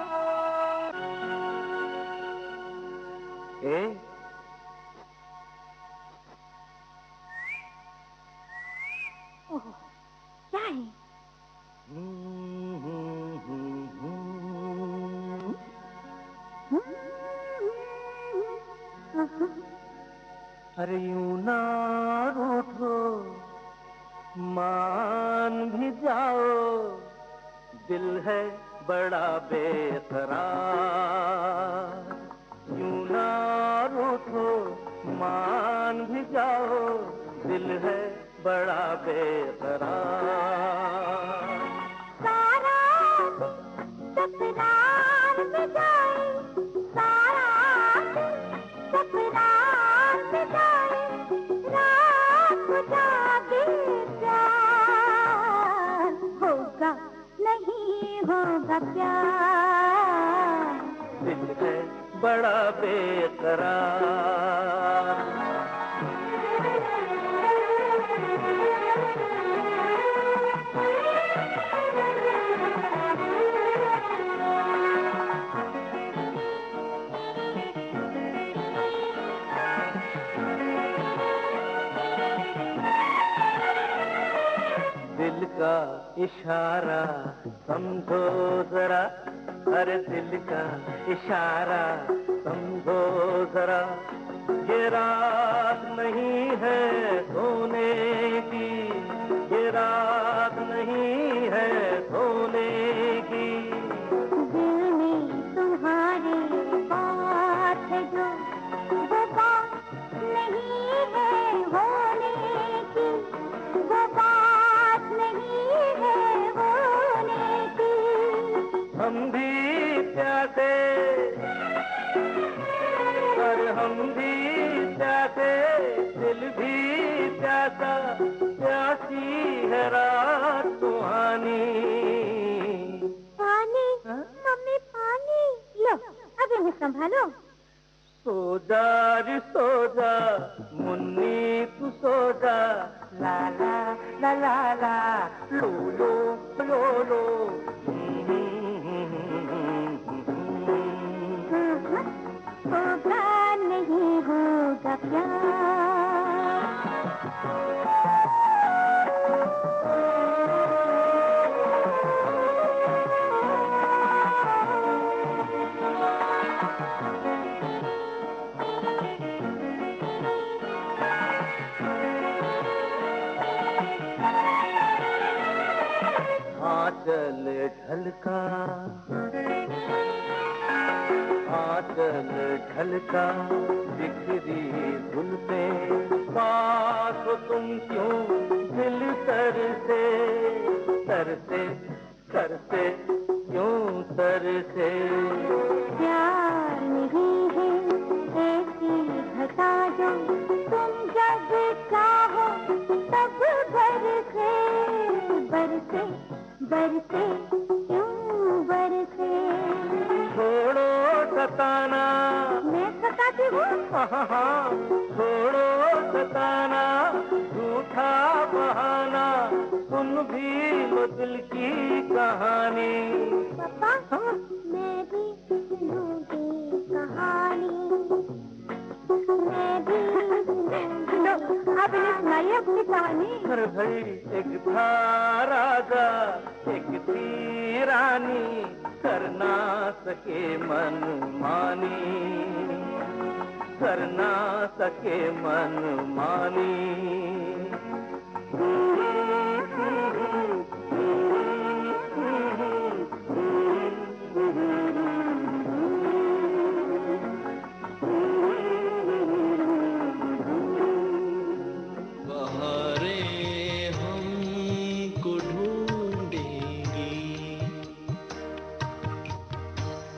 ओह, क्या है? अरे यूं ना रूठो, मान भी जाओ, दिल है बड़ा बेकरार। यूं ना रूठो, मान भी जाओ, दिल है बड़ा बेकरार। सारा सपनार में जाए, सारा सपनार में जाए, रात को जागे प्यार होगा, नहीं होगा प्यार। दिल है बड़ा बेकरार। दिल का इशारा समझो जरा, अरे दिल का इशारा समझो जरा, ये रात नहीं है सोने की, ये रात ला ला ला लो लो लो लो होगा नहीं होगा प्यार आंचल ढलका आंचल ढलका बिखरी जुल्फे पास हो तुम क्यों दिल तरसे तरसे तरसे क्यों तरसे प्यार नहीं है ऐसी घटा जो तुम जब चाहो तब बरसे बरसे बरसे क्यों बरसे छोड़ो सताना मैं सताती हूँ छोड़ो सताना झूठा बहाना सुन भी लो दिल की कहानी पापा मैं भी सुनूंगी कहानी मैं भी सुनो आप इन्हें सुनाइए अपनी कहानी हर भाई एक था राजा एक थी रानी कर ना सके मन मानी बहारें हमको ढूंढेंगी।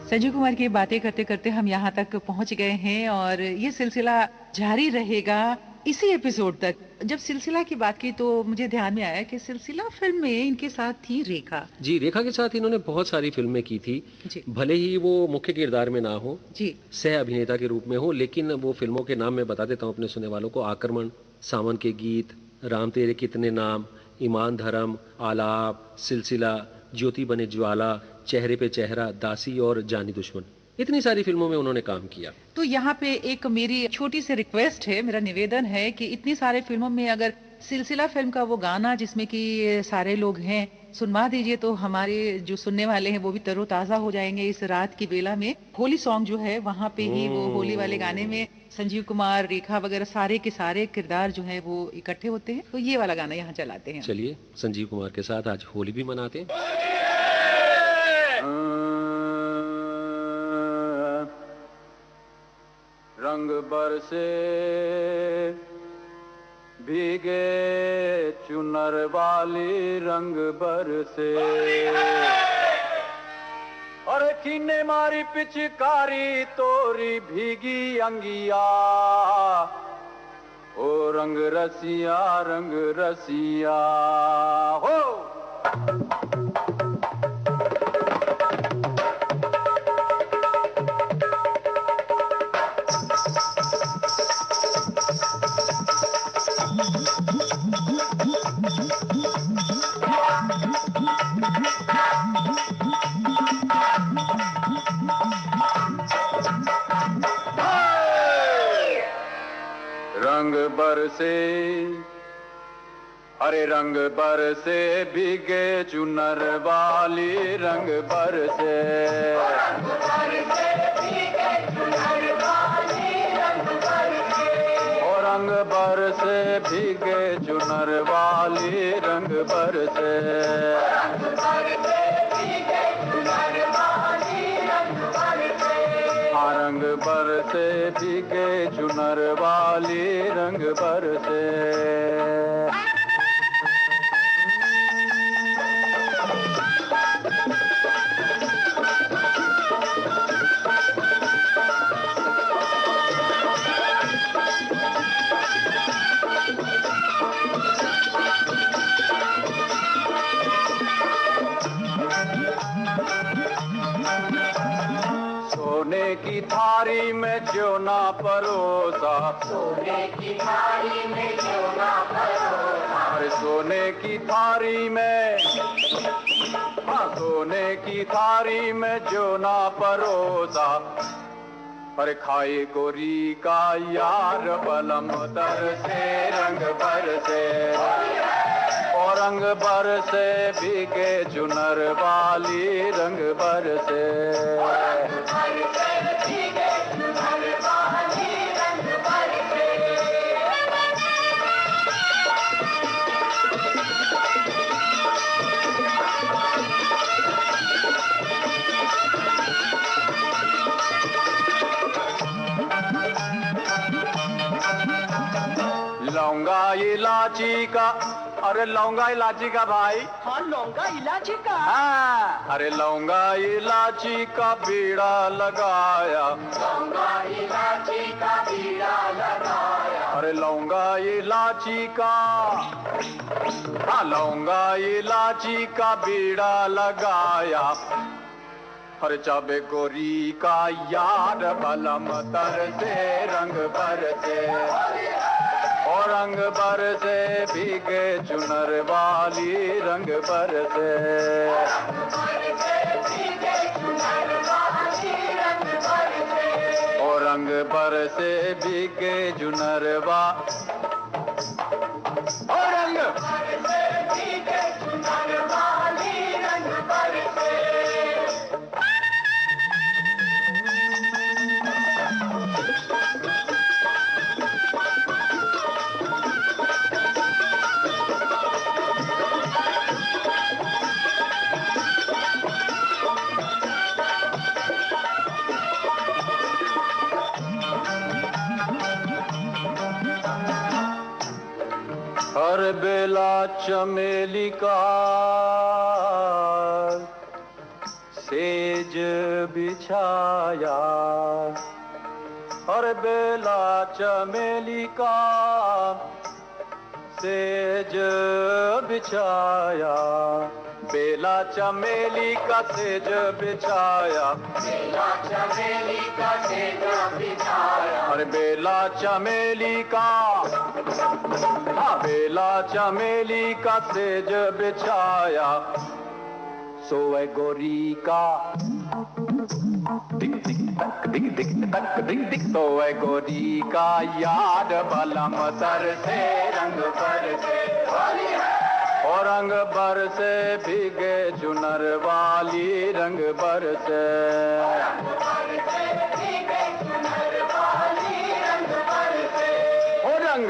संजीव कुमार की बातें करते करते हम यहाँ तक पहुँच गए हैं और ये सिलसिला जारी रहेगा इसी एपिसोड तक। जब सिलसिला की बात की तो मुझे ध्यान में आया कि सिलसिला फिल्म में इनके साथ थी रेखा जी, रेखा के साथ इन्होंने बहुत सारी फिल्में की थी। जी भले ही वो मुख्य किरदार में ना हो, जी सह अभिनेता के रूप में हो, लेकिन वो फिल्मों के नाम मैं बता देता हूँ अपने सुनने वालों को। आक्रमण, सावन के गीत, राम तेरे कितने नाम, ईमान धर्म, आलाप, सिलसिला, ज्योति बने ज्वाला, चेहरे पे चेहरा, दासी और जानी दुश्मन, इतनी सारी फिल्मों में उन्होंने काम किया। तो यहाँ पे एक मेरी छोटी सी रिक्वेस्ट है, मेरा निवेदन है कि इतनी सारे फिल्मों में अगर सिलसिला फिल्म का वो गाना जिसमें कि सारे लोग हैं सुनवा दीजिए तो हमारे जो सुनने वाले हैं वो भी तरोताजा हो जाएंगे इस रात की बेला में। होली सॉन्ग जो है वहाँ पे ही वो होली वाले गाने में संजीव कुमार, रेखा वगैरह सारे के सारे किरदार जो है वो इकट्ठे होते हैं, तो ये वाला गाना यहाँ चलाते हैं। चलिए संजीव कुमार के साथ आज होली भी मनाते हैं। रंग बरसे भीगे चुनर वाली रंग बरसे और कीने मारी पिचकारी तोरी भीगी अंगिया ओ रंग रसिया हो रंग बरसे अरे रंग बरसे भीगे चुनर वाली रंग बरसे और रंग बरसे भीगे चुनर वाली रंग बरसे रंग बरसे भीगे चुनर वाली रंग बरसे सोने की की थारी में जो ना परोसा, सोने की थाली में जो ना परोसा, अरे सोने की थारी में, हाँ सोने की थारी में जो ना परोसा, अरे खाए गोरी का यार बलम तर से रंग भर से, और रंग भर से भीगे चुनर वाली रंग भर से, लौंगा इलाची का, अरे लौंगा इलाची का भाई, हाँ लौंगा इलायची का, हाँ अरे लौंगा इलाची का बीड़ा लगाया, लौंगा इलाची का बीड़ा लगाया, अरे लौंगा इलाची का, हाँ लौंगा इलाची का बीड़ा लगाया, हर चाबे गोरी का यार बलम तर से रंग भर से, और रंग भर से भीगे चुनर वाली रंग भर से, और रंग भर से भीगे चुनर वा, और रंग भर से भीगे चुनर वाली रंग भर से। हर बेला चमेली का सेज बिछाया, हर बेला चमेली का सेज बिछाया, बेला चमेली का सेज बिछाया, बेला चमेली का सेज बिछाया, अरे बेला चमेली का, हाँ बेला चमेली का सेज बिछाया, सोए गोरी का दिक दिक तक दिक दिक तक दिक दिक, सोए गोरी का याद बलम तर से रंग भर से, और रंग भर से भीगे चुनर वाली रंग भर से, रंग भर से भीगे चुनर वाली रंग भर से, रंग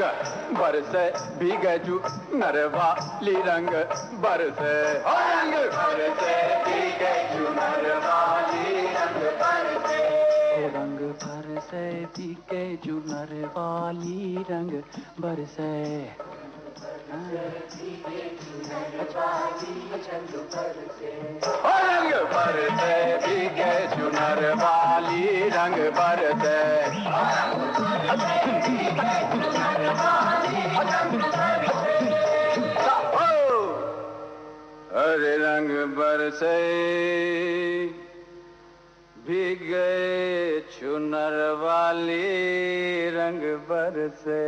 भर से भीगे चुनर वाली रंग भर से, रंग भर से भीगे चुनर वाली रंग भर से, रंग भर से भीगे चुनर वाली रंग भर से, हरे रंग बरसे भीगे चुनर वाली रंग बरसे।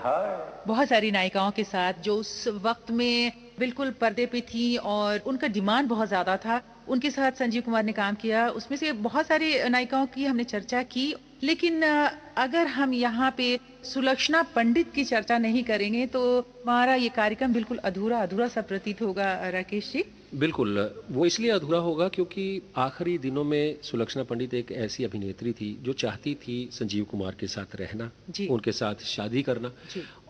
हाय बहुत सारी नायिकाओं के साथ जो उस वक्त में बिल्कुल पर्दे पे थी और उनका डिमांड बहुत ज्यादा था, उनके साथ संजीव कुमार ने काम किया। उसमें से बहुत सारी नायिकाओं की हमने चर्चा की, लेकिन अगर हम यहाँ पे सुलक्षणा पंडित की चर्चा नहीं करेंगे तो हमारा ये कार्यक्रम बिल्कुल अधूरा अधूरा सा प्रतीत होगा। राकेश जी, बिल्कुल, वो इसलिए अधूरा होगा क्योंकि आखिरी दिनों में सुलक्षणा पंडित एक ऐसी अभिनेत्री थी जो चाहती थी संजीव कुमार के साथ रहना, उनके साथ शादी करना,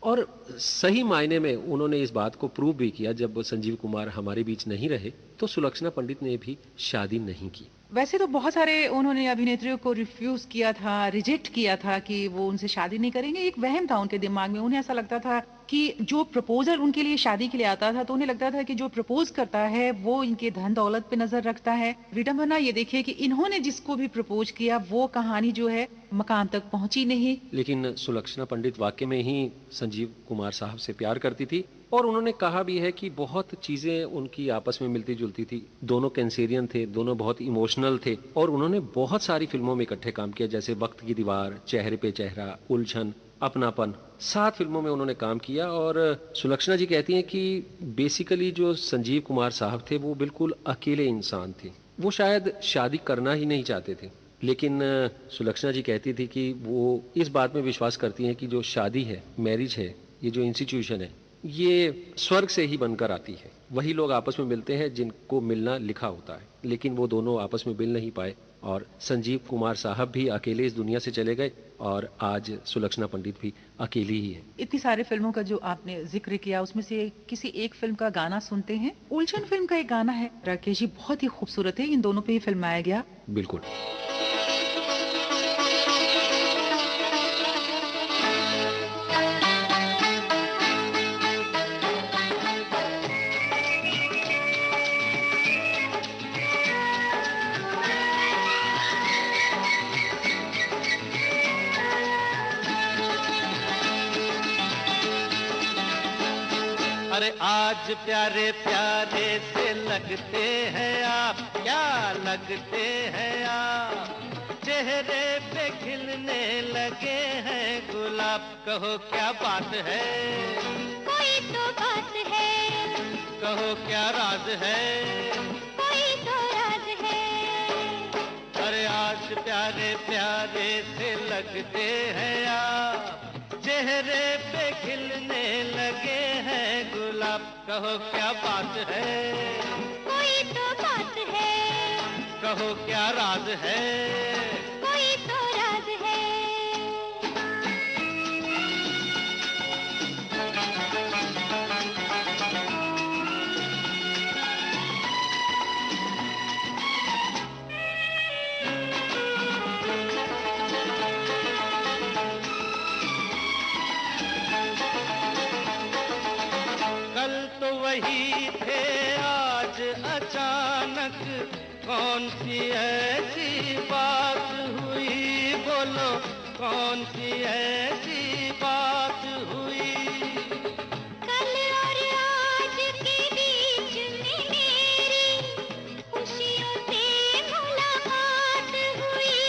और सही मायने में उन्होंने इस बात को प्रूव भी किया। जब संजीव कुमार हमारे बीच नहीं रहे तो सुलक्षणा पंडित ने भी शादी नहीं की। वैसे तो बहुत सारे उन्होंने अभिनेत्रियों को रिफ्यूज किया था, रिजेक्ट किया था कि वो उनसे शादी नहीं करेंगे। एक वहम था उनके दिमाग में, उन्हें ऐसा लगता था कि जो प्रपोजल उनके लिए शादी के लिए आता था तो उन्हें लगता था कि जो प्रपोज करता है वो इनके धन दौलत पे नजर रखता है। विडंबना ये देखिए कि इन्होंने जिसको भी प्रपोज किया वो कहानी जो है मकाम तक पहुंची नहीं। लेकिन सुलक्षणा पंडित वाकई में ही संजीव कुमार साहब से प्यार करती थी और उन्होंने कहा भी है कि बहुत चीज़ें उनकी आपस में मिलती जुलती थी। दोनों कैंसेरियन थे, दोनों बहुत इमोशनल थे और उन्होंने बहुत सारी फिल्मों में इकट्ठे काम किया, जैसे वक्त की दीवार, चेहरे पे चेहरा, उलझन, अपनापन। 7 फिल्मों में उन्होंने काम किया और सुलक्षणा जी कहती हैं कि बेसिकली जो संजीव कुमार साहब थे वो बिल्कुल अकेले इंसान थे। वो शायद शादी करना ही नहीं चाहते थे, लेकिन सुलक्षणा जी कहती थी कि वो इस बात में विश्वास करती हैं कि जो शादी है, मैरिज है, ये जो इंस्टीट्यूशन है, ये स्वर्ग से ही बनकर आती है। वही लोग आपस में मिलते हैं जिनको मिलना लिखा होता है, लेकिन वो दोनों आपस में मिल नहीं पाए और संजीव कुमार साहब भी अकेले इस दुनिया से चले गए और आज सुलक्षणा पंडित भी अकेली ही है। इतनी सारे फिल्मों का जो आपने जिक्र किया, उसमें से किसी एक फिल्म का गाना सुनते हैं। उलझन फिल्म का एक गाना है राकेश जी, बहुत ही खूबसूरत है, इन दोनों पे ही फिल्माया गया। बिल्कुल। अरे आज प्यारे प्यारे से लगते हैं आप, क्या लगते हैं आप, चेहरे पे खिलने लगे हैं गुलाब। कहो क्या बात है, कोई तो बात है, कहो क्या राज है, कोई तो राज है। अरे आज प्यारे प्यारे से लगते हैं आप, चेहरे पे खिलने लगे हैं गुलाब। कहो क्या बात है, कोई तो बात है, कहो क्या राज है, कोई तो राज है। वही थे आज अचानक, कौन सी ऐसी बात हुई, बोलो कौन सी ऐसी बात हुई। कल और आज के बीच में मेरी खुशियों से मुलाकात हुई,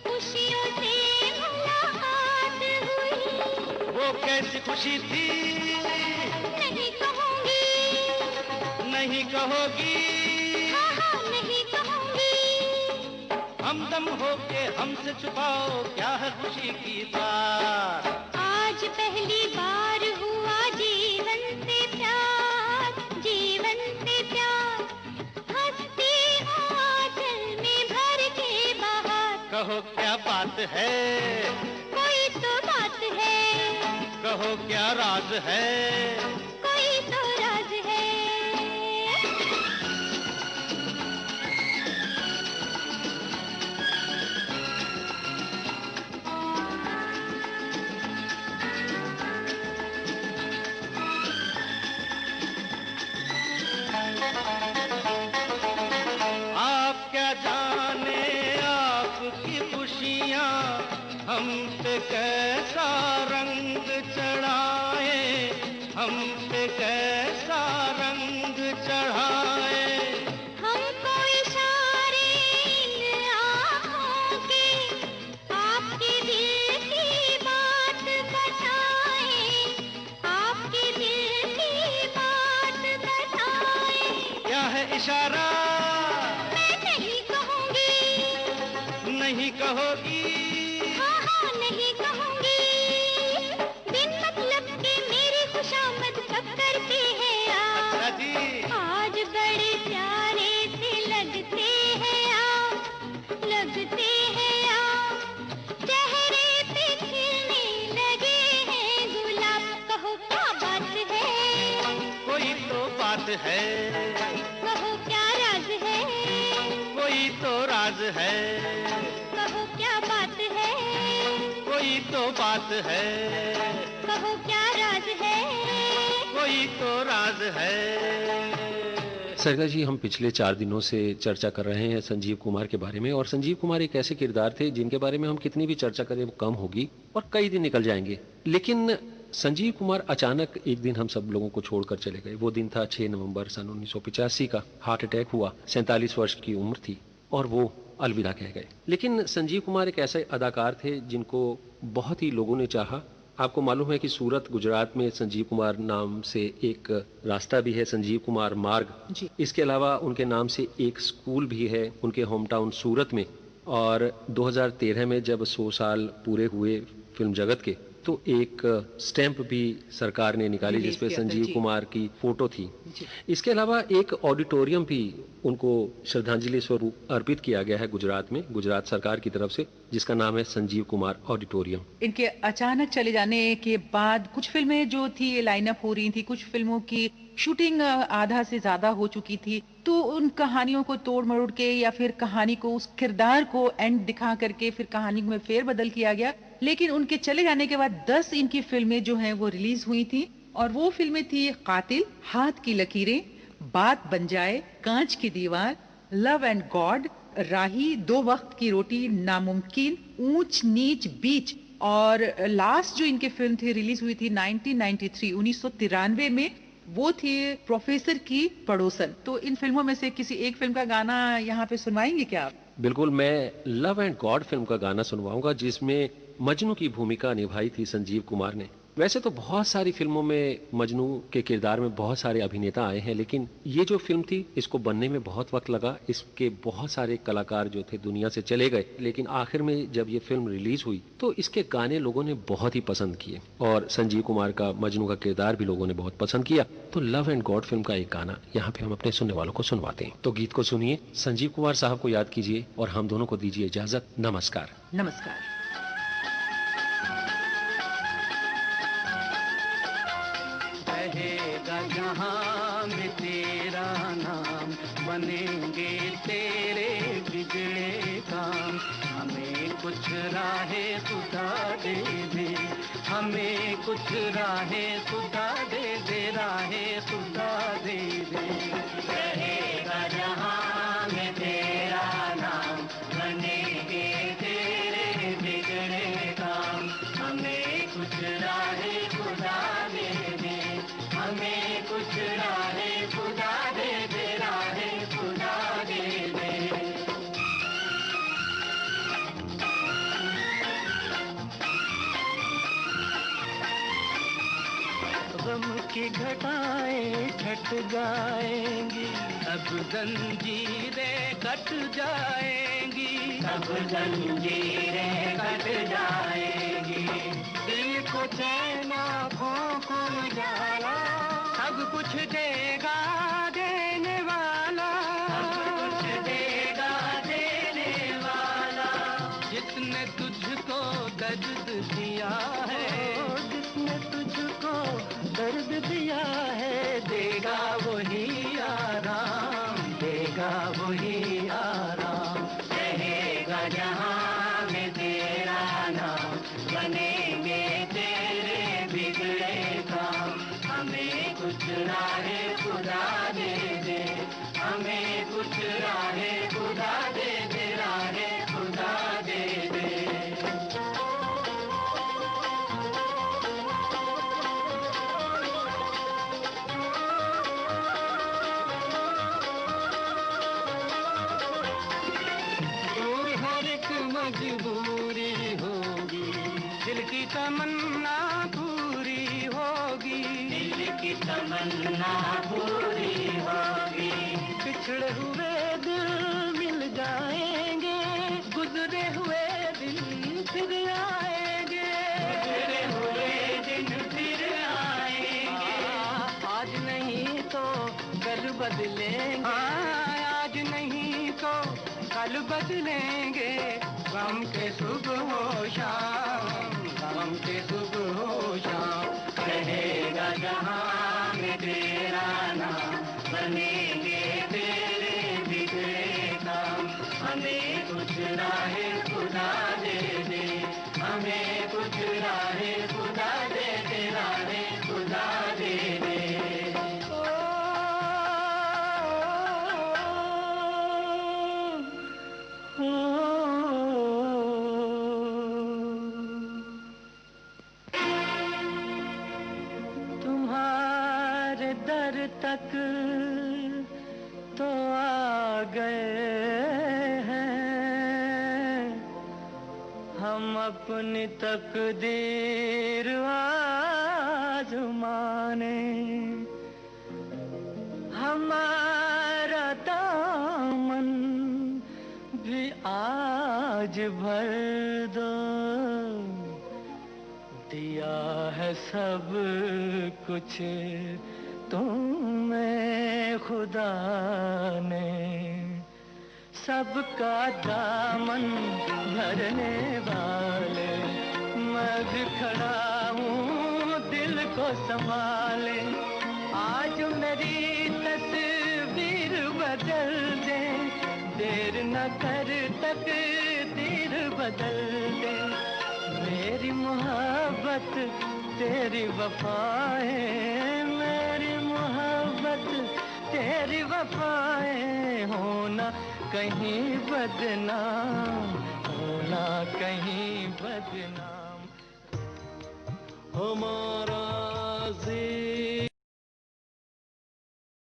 खुशियों से मुलाकात हुई। वो कैसी खुशी थी, नहीं कहूँगी, नहीं कहोगी, हाँ हाँ नहीं कहूँगी। हमदम होके हमसे छुपाओ, क्या है खुशी की बात। आज पहली बार हुआ जीवन से प्यार, जीवन से प्यार, हंसती आंचल में भर के बाहर। कहो क्या बात है, कोई तो बात है, कहो क्या राज है, कोई तो राज है। आप क्या जाने आपकी खुशियाँ हम पे कैसा रंग चढ़ाए, हम पे कैसा रंग चढ़ाए। हमको इशारे इन आँखों के आपके दिल की बात बताएं, आपके दिल की बात बताएं। क्या है इशारा, मैं नहीं कहूँगी, नहीं कहोगी, हाँ हाँ नहीं कहूँगी। बिन मतलब के मेरी खुशामद कब करते हैं आप। अच्छा जी। आज बड़े प्यारे से लगते हैं आप, लगते हैं आप, चेहरे पे खिलने लगे हैं गुलाब। कहो क्या बात है, कोई तो बात है, कहो क्या राज है, कोई तो राज है, कहो क्या बात है, कोई तो बात है, कहो क्या राज है, कोई तो राज है। सरगा जी, हम पिछले 4 दिनों से चर्चा कर रहे हैं संजीव कुमार के बारे में, और संजीव कुमार एक ऐसे किरदार थे जिनके बारे में हम कितनी भी चर्चा करें वो कम होगी और कई दिन निकल जाएंगे। लेकिन संजीव कुमार अचानक एक दिन हम सब लोगों को छोड़कर चले गए। वो दिन था 6 नवंबर सन 1985 का। हार्ट अटैक हुआ, 47 वर्ष की उम्र थी और वो अलविदा कह गए। लेकिन संजीव कुमार एक ऐसे अदाकार थे जिनको बहुत ही लोगों ने चाहा। आपको मालूम है कि सूरत, गुजरात में संजीव कुमार नाम से एक रास्ता भी है, संजीव कुमार मार्ग। जी। इसके अलावा उनके नाम से एक स्कूल भी है उनके होम टाउन सूरत में। और 2013 में जब 100 साल पूरे हुए फिल्म जगत के, तो एक स्टैंप भी सरकार ने निकाली रिलीज जिसपे किया था, संजीव जी। कुमार की फोटो थी। जी। इसके अलावा एक ऑडिटोरियम भी उनको श्रद्धांजलि स्वरूप अर्पित किया गया है गुजरात में, गुजरात सरकार की तरफ से, जिसका नाम है संजीव कुमार ऑडिटोरियम। इनके अचानक चले जाने के बाद कुछ फिल्में जो थी लाइनअप हो रही थी, कुछ फिल्मों की शूटिंग आधा से ज्यादा हो चुकी थी, तो उन कहानियों को तोड़ मरोड़ के या फिर कहानी को, उस किरदार को एंड दिखा करके फिर कहानी में फेरबदल किया गया। लेकिन उनके चले जाने के बाद 10 इनकी फिल्में जो हैं वो रिलीज हुई थी और वो फिल्में थी कातिल, हाथ की लकीरें, बात बन जाए, कांच की दीवार, लव एंड गॉड, राही, दो वक्त की रोटी, नामुमकिन, ऊंच नीच बीच और लास्ट जो इनके फिल्म थी रिलीज हुई थी 1993 1993 में, वो थी प्रोफेसर की पड़ोसन। तो इन फिल्मों में से किसी एक फिल्म का गाना यहाँ पे सुनवाएंगे क्या आप? बिल्कुल, मैं लव एंड गॉड फिल्म का गाना सुनवाऊंगा जिसमें मजनू की भूमिका निभाई थी संजीव कुमार ने। वैसे तो बहुत सारी फिल्मों में मजनू के किरदार में बहुत सारे अभिनेता आए हैं, लेकिन ये जो फिल्म थी इसको बनने में बहुत वक्त लगा। इसके बहुत सारे कलाकार जो थे दुनिया से चले गए, लेकिन आखिर में जब ये फिल्म रिलीज हुई तो इसके गाने लोगों ने बहुत ही पसंद किए और संजीव कुमार का मजनू का किरदार भी लोगों ने बहुत पसंद किया। तो लव एंड गॉड फिल्म का एक गाना यहाँ पे हम अपने सुनने वालों को सुनवाते हैं। तो गीत को सुनिए, संजीव कुमार साहब को याद कीजिए और हम दोनों को दीजिए इजाजत। नमस्कार। नमस्कार। रहेगा जहां में तेरा नाम, बनेंगे तेरे बिगड़े काम। हमें कुछ राहें खुदा दे दे, हमें कुछ राहें खुदा दे दे, राहें खुदा दे दे। रहेगा जहां में तेरा नाम, बनेंगे तेरे बिगड़े काम। हमें कुछ राहें खुदा दे दे, हमें कुछ राहें खुदा दे दे, राहें खुदा दे दे। गम की घटाएं छट जाएंगी, अब जंजीरें कट जाएंगी, अब जंजीरें कट जाएंगी। दिल को चैन, आँखों को उजाला, सब कुछ देगा देने वाला, सब कुछ देगा देने वाला। जिसने तुझको दर्द दिया है, जिसने तुझको दर्द दिया है, देगा वही आराम, देगा वही आराम। रहेगा जहां में तेरा नाम, बनेंगे तेरे बिगड़े काम। हमें कुछ राहें खुदा दे दे, हमें कुछ राहें खुदा दे दे, राहें खुदा दे दे। दूर हर एक मजबूरी होगी, दिल की तमन्ना पूरी होगी, दिल की तमन्ना पूरी होगी। बिछड़े हुए दिल मिल जाएंगे, गुजरे हुए दिन फिर आएंगे, गुजरे हुए दिन फिर आएंगे। आज नहीं तो कल बदलेंगे, आज नहीं तो कल बदलेंगे। गम के सुबह हो शाम, गम के सुबह हो शाम। रहेगा जहां में तेरा नाम, बनेंगे तेरे बिगड़े काम। हमें कुछ राहें खुदा दे दे, हमें कुछ राहें खुदा दे दे, राहें खुदा दे दे। दर तक तो आ गए हैं, हम अपनी तकदीर आज़माने। हमारा दामन भी आज भर दो, दिया है सब कुछ तुम्हें खुदा ने। सबका दामन भरने वाले, मैं भी खड़ा हूँ दिल को संभाले। आज मेरी तस्वीर बदल दे, देर न कर तकदीर बदल दे। मेरी मोहब्बत तेरी वफाएं, मेरी मोहब्बत तेरी वफाएं। होना कहीं बदनाम, होना कहीं बदनाम। हमारा